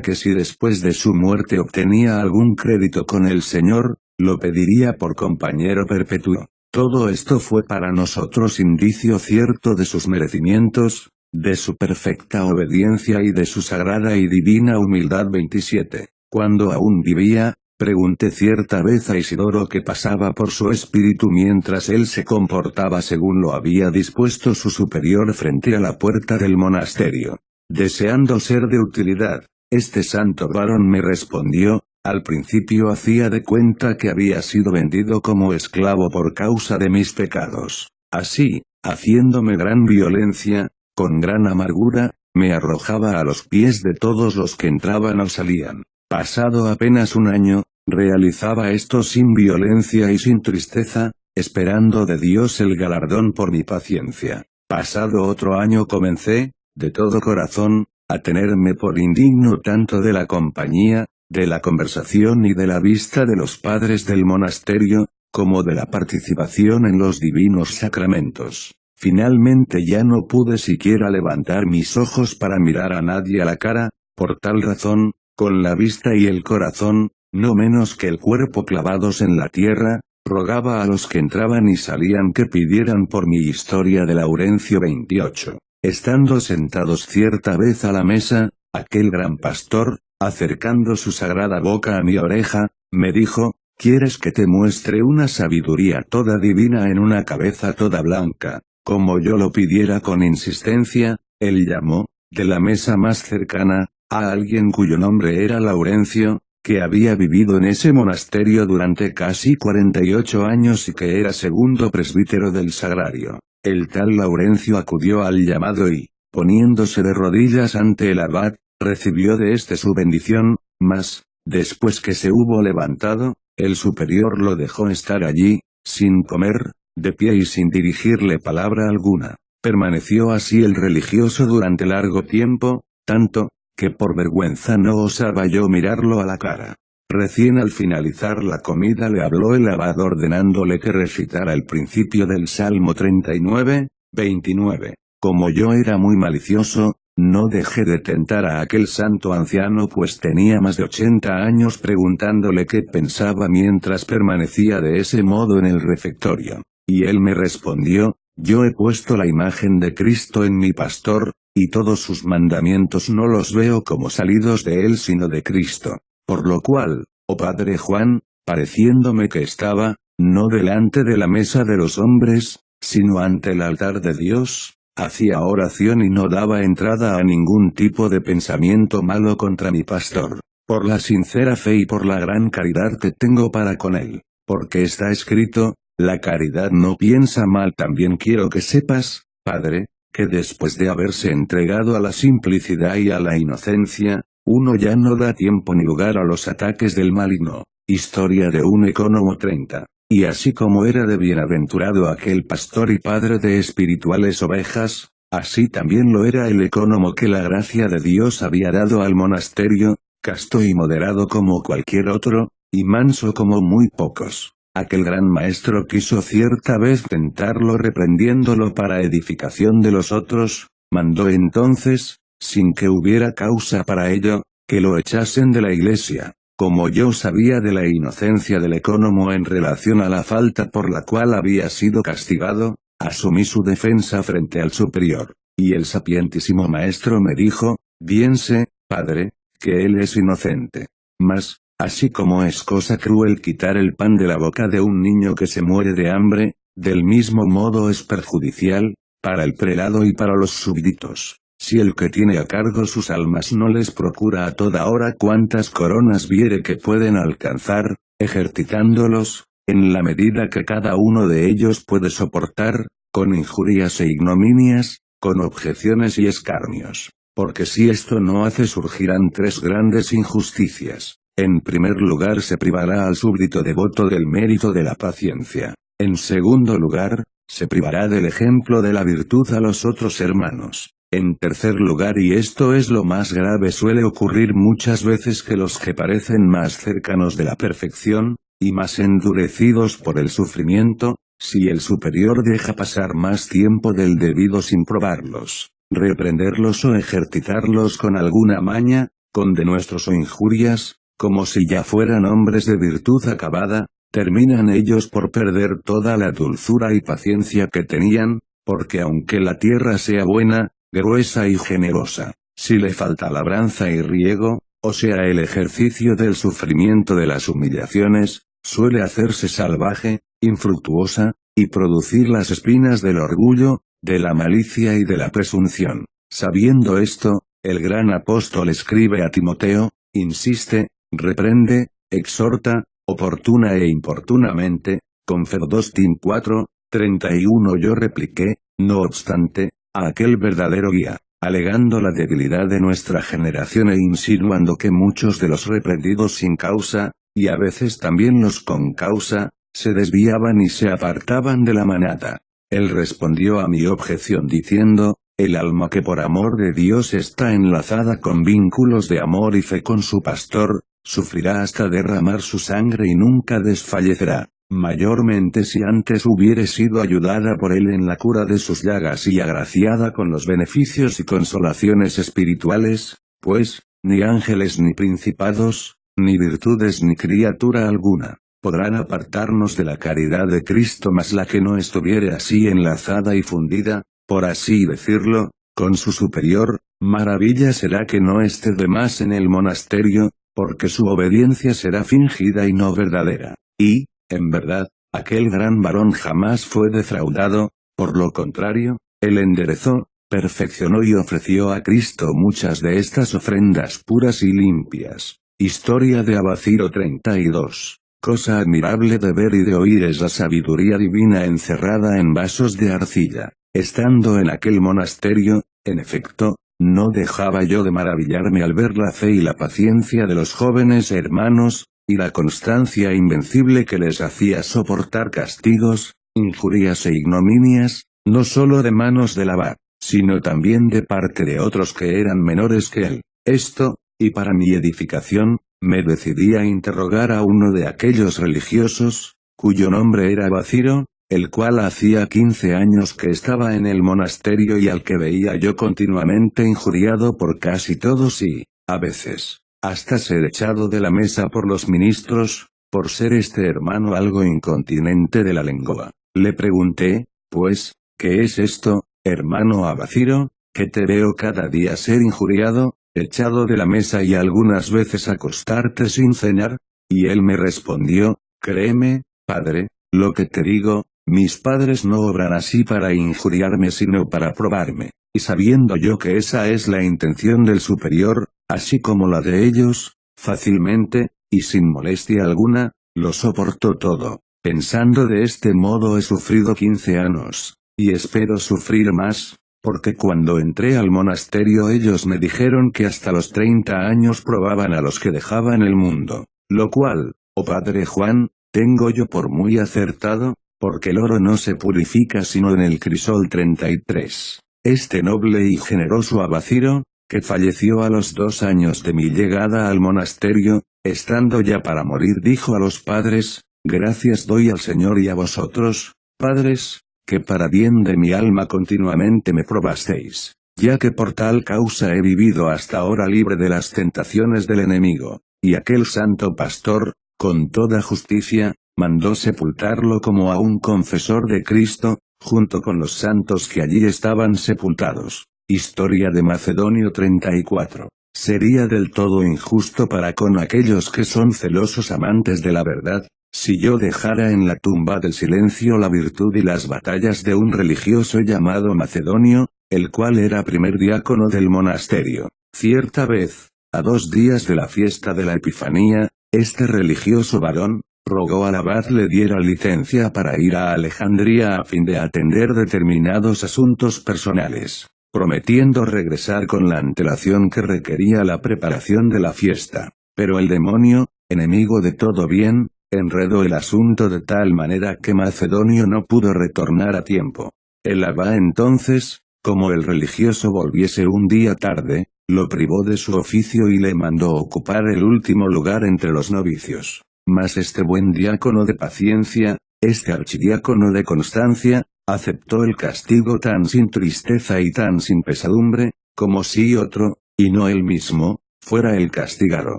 que si después de su muerte obtenía algún crédito con el Señor, lo pediría por compañero perpetuo. Todo esto fue para nosotros indicio cierto de sus merecimientos, de su perfecta obediencia y de su sagrada y divina humildad. 27. Cuando aún vivía, pregunté cierta vez a Isidoro qué pasaba por su espíritu mientras él se comportaba según lo había dispuesto su superior frente a la puerta del monasterio. Deseando ser de utilidad, Este santo varón me respondió, al principio hacía de cuenta que había sido vendido como esclavo por causa de mis pecados. Así, haciéndome gran violencia, con gran amargura, me arrojaba a los pies de todos los que entraban o salían. Pasado apenas un año, realizaba esto sin violencia y sin tristeza, esperando de Dios el galardón por mi paciencia. Pasado otro año comencé, de todo corazón, a tenerme por indigno tanto de la compañía, de la conversación y de la vista de los padres del monasterio, como de la participación en los divinos sacramentos. Finalmente ya no pude siquiera levantar mis ojos para mirar a nadie a la cara, por tal razón, con la vista y el corazón, no menos que el cuerpo clavados en la tierra, rogaba a los que entraban y salían que pidieran por mi historia de Laurencio 28. Estando sentados cierta vez a la mesa, aquel gran pastor, acercando su sagrada boca a mi oreja, me dijo, ¿quieres que te muestre una sabiduría toda divina en una cabeza toda blanca? Como yo lo pidiera con insistencia, él llamó, de la mesa más cercana, a alguien cuyo nombre era Laurencio, que había vivido en ese monasterio durante casi 48 años y que era segundo presbítero del sagrario. El tal Laurencio acudió al llamado y, poniéndose de rodillas ante el abad, recibió de éste su bendición, mas, después que se hubo levantado, el superior lo dejó estar allí, sin comer, de pie y sin dirigirle palabra alguna. Permaneció así el religioso durante largo tiempo, tanto, que por vergüenza no osaba yo mirarlo a la cara. Recién al finalizar la comida le habló el abad ordenándole que recitara el principio del Salmo 39, 29. Como yo era muy malicioso, no dejé de tentar a aquel santo anciano pues tenía más de 80 años preguntándole qué pensaba mientras permanecía de ese modo en el refectorio. Y él me respondió, yo he puesto la imagen de Cristo en mi pastor, y todos sus mandamientos no los veo como salidos de él sino de Cristo. Por lo cual, oh Padre Juan, pareciéndome que estaba, no delante de la mesa de los hombres, sino ante el altar de Dios, hacía oración y no daba entrada a ningún tipo de pensamiento malo contra mi pastor, por la sincera fe y por la gran caridad que tengo para con él, porque está escrito, la caridad no piensa mal. También quiero que sepas, Padre, que después de haberse entregado a la simplicidad y a la inocencia, uno ya no da tiempo ni lugar a los ataques del maligno. Historia de un ecónomo 30. Y así como era de bienaventurado aquel pastor y padre de espirituales ovejas, así también lo era el ecónomo que la gracia de Dios había dado al monasterio, casto y moderado como cualquier otro, y manso como muy pocos. Aquel gran maestro quiso cierta vez tentarlo reprendiéndolo para edificación de los otros, mandó entonces, sin que hubiera causa para ello, que lo echasen de la iglesia. Como yo sabía de la inocencia del ecónomo en relación a la falta por la cual había sido castigado, asumí su defensa frente al superior, y el sapientísimo maestro me dijo, bien sé, padre, que él es inocente. Mas, así como es cosa cruel quitar el pan de la boca de un niño que se muere de hambre, del mismo modo es perjudicial, para el prelado y para los súbditos, si el que tiene a cargo sus almas no les procura a toda hora cuantas coronas viere que pueden alcanzar, ejercitándolos, en la medida que cada uno de ellos puede soportar, con injurias e ignominias, con objeciones y escarnios. Porque si esto no hace surgirán tres grandes injusticias. En primer lugar se privará al súbdito devoto del mérito de la paciencia. En segundo lugar, se privará del ejemplo de la virtud a los otros hermanos. En tercer lugar, y esto es lo más grave, suele ocurrir muchas veces que los que parecen más cercanos de la perfección, y más endurecidos por el sufrimiento, si el superior deja pasar más tiempo del debido sin probarlos, reprenderlos o ejercitarlos con alguna maña, con denuestos o injurias, como si ya fueran hombres de virtud acabada, terminan ellos por perder toda la dulzura y paciencia que tenían, porque aunque la tierra sea buena, gruesa y generosa, si le falta labranza y riego, o sea el ejercicio del sufrimiento de las humillaciones, suele hacerse salvaje, infructuosa, y producir las espinas del orgullo, de la malicia y de la presunción. Sabiendo esto, el gran apóstol escribe a Timoteo, insiste, reprende, exhorta, oportuna e importunamente, con Fer 2 Tim 4, 31. Yo repliqué, no obstante, a aquel verdadero guía, alegando la debilidad de nuestra generación e insinuando que muchos de los reprendidos sin causa, y a veces también los con causa, se desviaban y se apartaban de la manada. Él respondió a mi objeción diciendo, el alma que por amor de Dios está enlazada con vínculos de amor y fe con su pastor, sufrirá hasta derramar su sangre y nunca desfallecerá, mayormente si antes hubiere sido ayudada por él en la cura de sus llagas y agraciada con los beneficios y consolaciones espirituales, pues, ni ángeles ni principados, ni virtudes ni criatura alguna, podrán apartarnos de la caridad de Cristo, mas la que no estuviere así enlazada y fundida, por así decirlo, con su superior, maravilla será que no esté de más en el monasterio, porque su obediencia será fingida y no verdadera. Y, en verdad, aquel gran varón jamás fue defraudado, por lo contrario, él enderezó, perfeccionó y ofreció a Cristo muchas de estas ofrendas puras y limpias. Historia de Abaciro 32. Cosa admirable de ver y de oír es la sabiduría divina encerrada en vasos de arcilla. Estando en aquel monasterio, en efecto, no dejaba yo de maravillarme al ver la fe y la paciencia de los jóvenes hermanos, y la constancia invencible que les hacía soportar castigos, injurias e ignominias, no solo de manos del abad, sino también de parte de otros que eran menores que él. Esto, y para mi edificación, me decidí a interrogar a uno de aquellos religiosos, cuyo nombre era Abaciro, el cual hacía 15 años que estaba en el monasterio y al que veía yo continuamente injuriado por casi todos y, a veces, hasta ser echado de la mesa por los ministros, por ser este hermano algo incontinente de la lengua. Le pregunté, pues, ¿qué es esto, hermano Abaciro, que te veo cada día ser injuriado, echado de la mesa y algunas veces acostarte sin cenar? Y él me respondió, créeme, padre, lo que te digo, mis padres no obran así para injuriarme sino para probarme, y sabiendo yo que esa es la intención del superior, así como la de ellos, fácilmente, y sin molestia alguna, lo soporto todo. Pensando de este modo he sufrido 15 años, y espero sufrir más, porque cuando entré al monasterio ellos me dijeron que hasta los 30 años probaban a los que dejaban el mundo, lo cual, oh padre Juan, tengo yo por muy acertado, porque el oro no se purifica sino en el crisol 33. Este noble y generoso Abaciro, que falleció a los 2 años de mi llegada al monasterio, estando ya para morir dijo a los padres, gracias doy al Señor y a vosotros, padres, que para bien de mi alma continuamente me probasteis, ya que por tal causa he vivido hasta ahora libre de las tentaciones del enemigo. Y aquel santo pastor, con toda justicia, mandó sepultarlo como a un confesor de Cristo, junto con los santos que allí estaban sepultados. Historia de Macedonio 34. Sería del todo injusto para con aquellos que son celosos amantes de la verdad, si yo dejara en la tumba del silencio la virtud y las batallas de un religioso llamado Macedonio, el cual era primer diácono del monasterio. Cierta vez, a 2 días de la fiesta de la Epifanía, este religioso varón, rogó al abad le diera licencia para ir a Alejandría a fin de atender determinados asuntos personales, prometiendo regresar con la antelación que requería la preparación de la fiesta. Pero el demonio, enemigo de todo bien, enredó el asunto de tal manera que Macedonio no pudo retornar a tiempo. El abad entonces, como el religioso volviese un día tarde, lo privó de su oficio y le mandó ocupar el último lugar entre los novicios. Mas este buen diácono de paciencia, este archidiácono de constancia, aceptó el castigo tan sin tristeza y tan sin pesadumbre, como si otro, y no él mismo, fuera el castigado.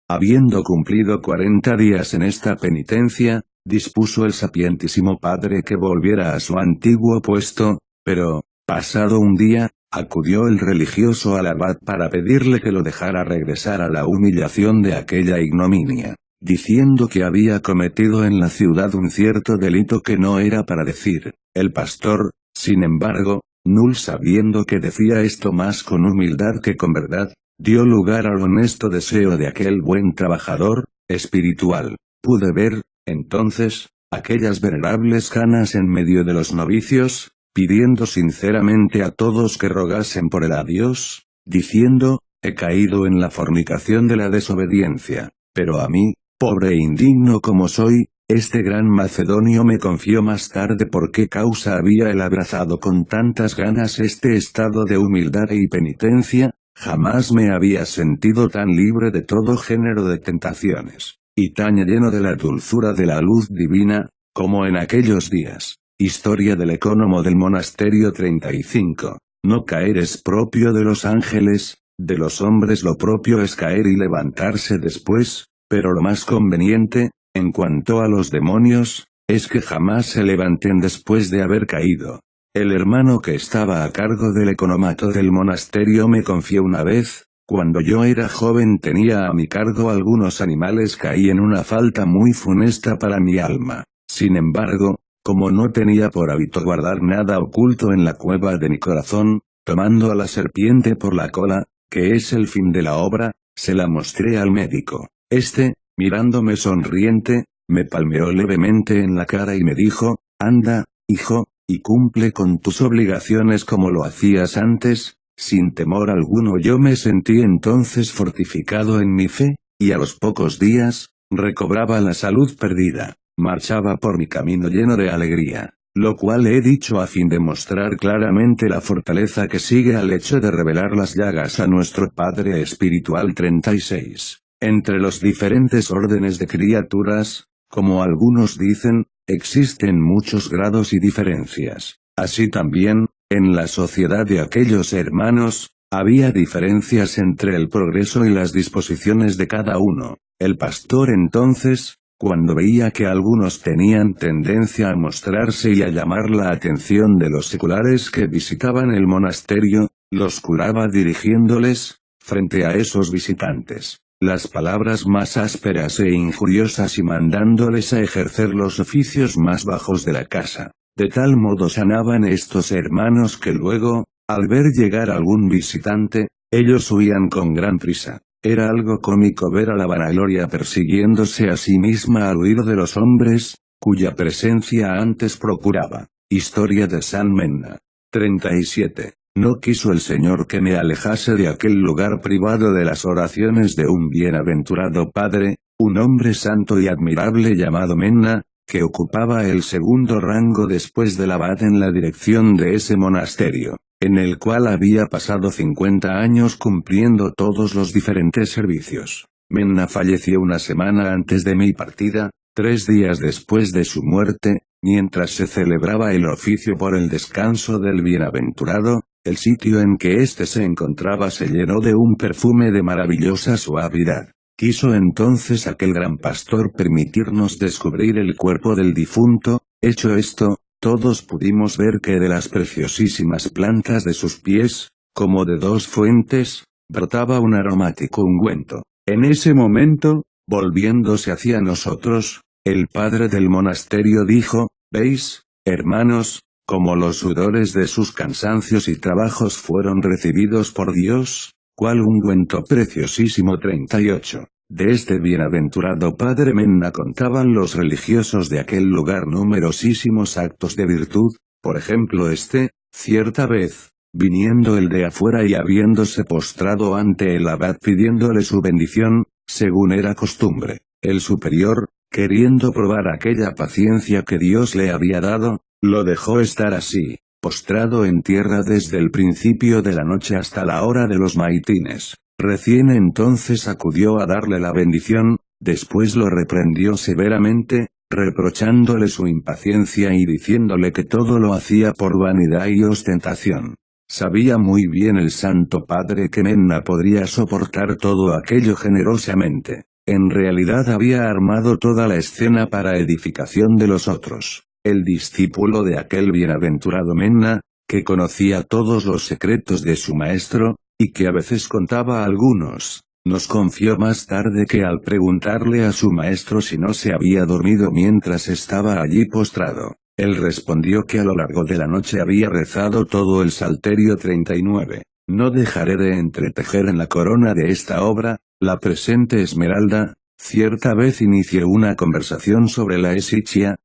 Habiendo cumplido 40 días en esta penitencia, dispuso el sapientísimo padre que volviera a su antiguo puesto, pero, pasado un día, acudió el religioso al abad para pedirle que lo dejara regresar a la humillación de aquella ignominia, diciendo que había cometido en la ciudad un cierto delito que no era para decir. El pastor, sin embargo, Nul, sabiendo que decía esto más con humildad que con verdad, dio lugar al honesto deseo de aquel buen trabajador espiritual. Pude ver, entonces, aquellas venerables canas en medio de los novicios, pidiendo sinceramente a todos que rogasen por él a Dios, diciendo: he caído en la fornicación de la desobediencia, pero a mí, pobre e indigno como soy, este gran macedonio me confió más tarde por qué causa había él abrazado con tantas ganas este estado de humildad y penitencia. Jamás me había sentido tan libre de todo género de tentaciones, y tan lleno de la dulzura de la luz divina, como en aquellos días. Historia del ecónomo del monasterio 35. No caer es propio de los ángeles, de los hombres lo propio es caer y levantarse después, pero lo más conveniente, en cuanto a los demonios, es que jamás se levanten después de haber caído. El hermano que estaba a cargo del economato del monasterio me confió una vez: cuando yo era joven tenía a mi cargo algunos animales, caí en una falta muy funesta para mi alma. Sin embargo, como no tenía por hábito guardar nada oculto en la cueva de mi corazón, tomando a la serpiente por la cola, que es el fin de la obra, se la mostré al médico. Este, mirándome sonriente, me palmeó levemente en la cara y me dijo: anda, hijo, y cumple con tus obligaciones como lo hacías antes, sin temor alguno. Yo me sentí entonces fortificado en mi fe, y a los pocos días, recobraba la salud perdida. Marchaba por mi camino lleno de alegría, lo cual he dicho a fin de mostrar claramente la fortaleza que sigue al hecho de revelar las llagas a nuestro Padre Espiritual. 36. Entre los diferentes órdenes de criaturas, como algunos dicen, existen muchos grados y diferencias. Así también, en la sociedad de aquellos hermanos, había diferencias entre el progreso y las disposiciones de cada uno. El pastor entonces, cuando veía que algunos tenían tendencia a mostrarse y a llamar la atención de los seculares que visitaban el monasterio, los curaba dirigiéndoles, frente a esos visitantes, las palabras más ásperas e injuriosas y mandándoles a ejercer los oficios más bajos de la casa. De tal modo sanaban estos hermanos que luego, al ver llegar algún visitante, ellos huían con gran prisa. Era algo cómico ver a la vanagloria persiguiéndose a sí misma al huir de los hombres, cuya presencia antes procuraba. Historia de San Menna. 37. No quiso el Señor que me alejase de aquel lugar privado de las oraciones de un bienaventurado padre, un hombre santo y admirable llamado Menna, que ocupaba el segundo rango después del abad en la dirección de ese monasterio, en el cual había pasado 50 años cumpliendo todos los diferentes servicios. Menna falleció una semana antes de mi partida, 3 días después de su muerte, mientras se celebraba el oficio por el descanso del bienaventurado. El sitio en que éste se encontraba se llenó de un perfume de maravillosa suavidad. Quiso entonces aquel gran pastor permitirnos descubrir el cuerpo del difunto. Hecho esto, todos pudimos ver que de las preciosísimas plantas de sus pies, como de 2 fuentes, brotaba un aromático ungüento. En ese momento, volviéndose hacia nosotros, el padre del monasterio dijo: ¿veis, hermanos, cómo los sudores de sus cansancios y trabajos fueron recibidos por Dios? ¿Cuál ungüento preciosísimo! 38. De este bienaventurado padre Menna contaban los religiosos de aquel lugar numerosísimos actos de virtud. Por ejemplo, cierta vez, viniendo el de afuera y habiéndose postrado ante el abad pidiéndole su bendición, según era costumbre, el superior, queriendo probar aquella paciencia que Dios le había dado, lo dejó estar así, postrado en tierra desde el principio de la noche hasta la hora de los maitines. Recién entonces acudió a darle la bendición, después lo reprendió severamente, reprochándole su impaciencia y diciéndole que todo lo hacía por vanidad y ostentación. Sabía muy bien el Santo Padre que Menna podría soportar todo aquello generosamente. En realidad había armado toda la escena para edificación de los otros. El discípulo de aquel bienaventurado Menna, que conocía todos los secretos de su maestro, y que a veces contaba algunos, nos confió más tarde que al preguntarle a su maestro si no se había dormido mientras estaba allí postrado, Él respondió que a lo largo de la noche había rezado todo el Salterio 39. No dejaré de entretejer en la corona de esta obra, la presente esmeralda. Cierta vez inicié una conversación sobre la Esichia,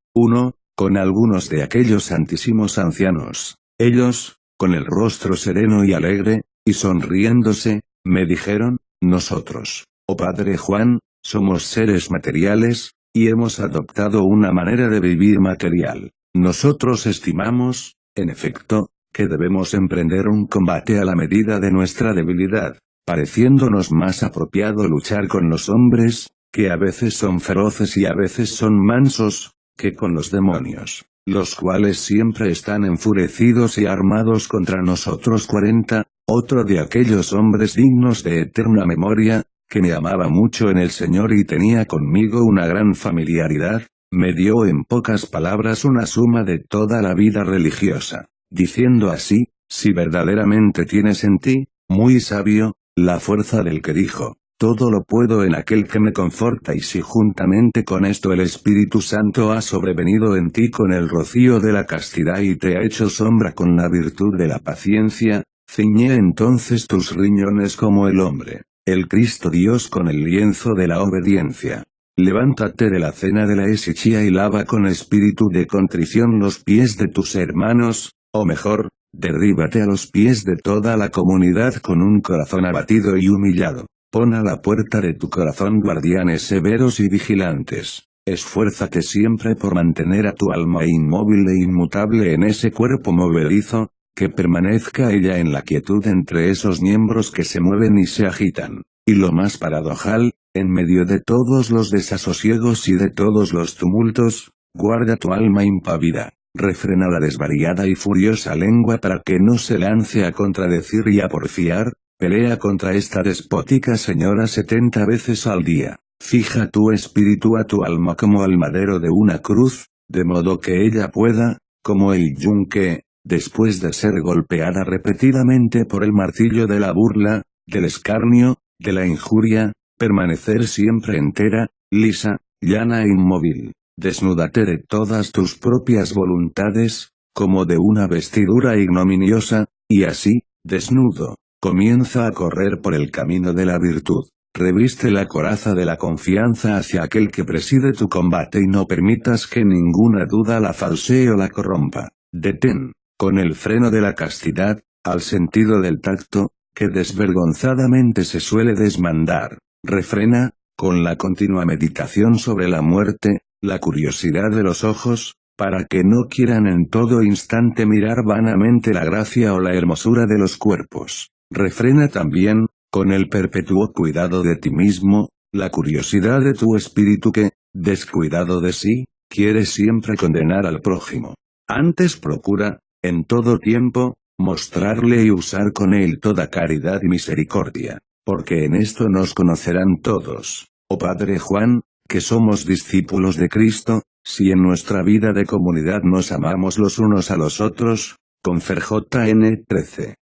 con algunos de aquellos santísimos ancianos. Ellos, con el rostro sereno y alegre, y sonriéndose, me dijeron: nosotros, oh Padre Juan, somos seres materiales, y hemos adoptado una manera de vivir material. Nosotros estimamos, en efecto, que debemos emprender un combate a la medida de nuestra debilidad, pareciéndonos más apropiado luchar con los hombres, que a veces son feroces y a veces son mansos, que con los demonios, los cuales siempre están enfurecidos y armados contra nosotros. 40. Otro de aquellos hombres dignos de eterna memoria, que me amaba mucho en el Señor y tenía conmigo una gran familiaridad, me dio en pocas palabras una suma de toda la vida religiosa, diciendo así: si verdaderamente tienes en ti, muy sabio, la fuerza del que dijo: todo lo puedo en aquel que me conforta, y si juntamente con esto el Espíritu Santo ha sobrevenido en ti con el rocío de la castidad y te ha hecho sombra con la virtud de la paciencia, ciñe entonces tus riñones como el hombre, el Cristo Dios con el lienzo de la obediencia. Levántate de la cena de la Esichia y lava con espíritu de contrición los pies de tus hermanos, o mejor, derríbate a los pies de toda la comunidad con un corazón abatido y humillado. Pon a la puerta de tu corazón guardianes severos y vigilantes. Esfuérzate siempre por mantener a tu alma inmóvil e inmutable en ese cuerpo movedizo, que permanezca ella en la quietud entre esos miembros que se mueven y se agitan. Y lo más paradojal, en medio de todos los desasosiegos y de todos los tumultos, guarda tu alma impávida. Refrena la desvariada y furiosa lengua para que no se lance a contradecir y a porfiar. Pelea contra esta despótica señora 70 veces al día. Fija tu espíritu a tu alma como al madero de una cruz, de modo que ella pueda, como el yunque, después de ser golpeada repetidamente por el martillo de la burla, del escarnio, de la injuria, permanecer siempre entera, lisa, llana e inmóvil. Desnúdate de todas tus propias voluntades, como de una vestidura ignominiosa, y así, desnudo, comienza a correr por el camino de la virtud. Reviste la coraza de la confianza hacia aquel que preside tu combate y no permitas que ninguna duda la falsee o la corrompa. Detén, con el freno de la castidad, al sentido del tacto, que desvergonzadamente se suele desmandar. Refrena, con la continua meditación sobre la muerte, la curiosidad de los ojos, para que no quieran en todo instante mirar vanamente la gracia o la hermosura de los cuerpos. Refrena también, con el perpetuo cuidado de ti mismo, la curiosidad de tu espíritu que, descuidado de sí, quiere siempre condenar al prójimo. Antes procura, en todo tiempo, mostrarle y usar con él toda caridad y misericordia, porque en esto nos conocerán todos, oh Padre Juan, que somos discípulos de Cristo, si en nuestra vida de comunidad nos amamos los unos a los otros. Confer JN 13.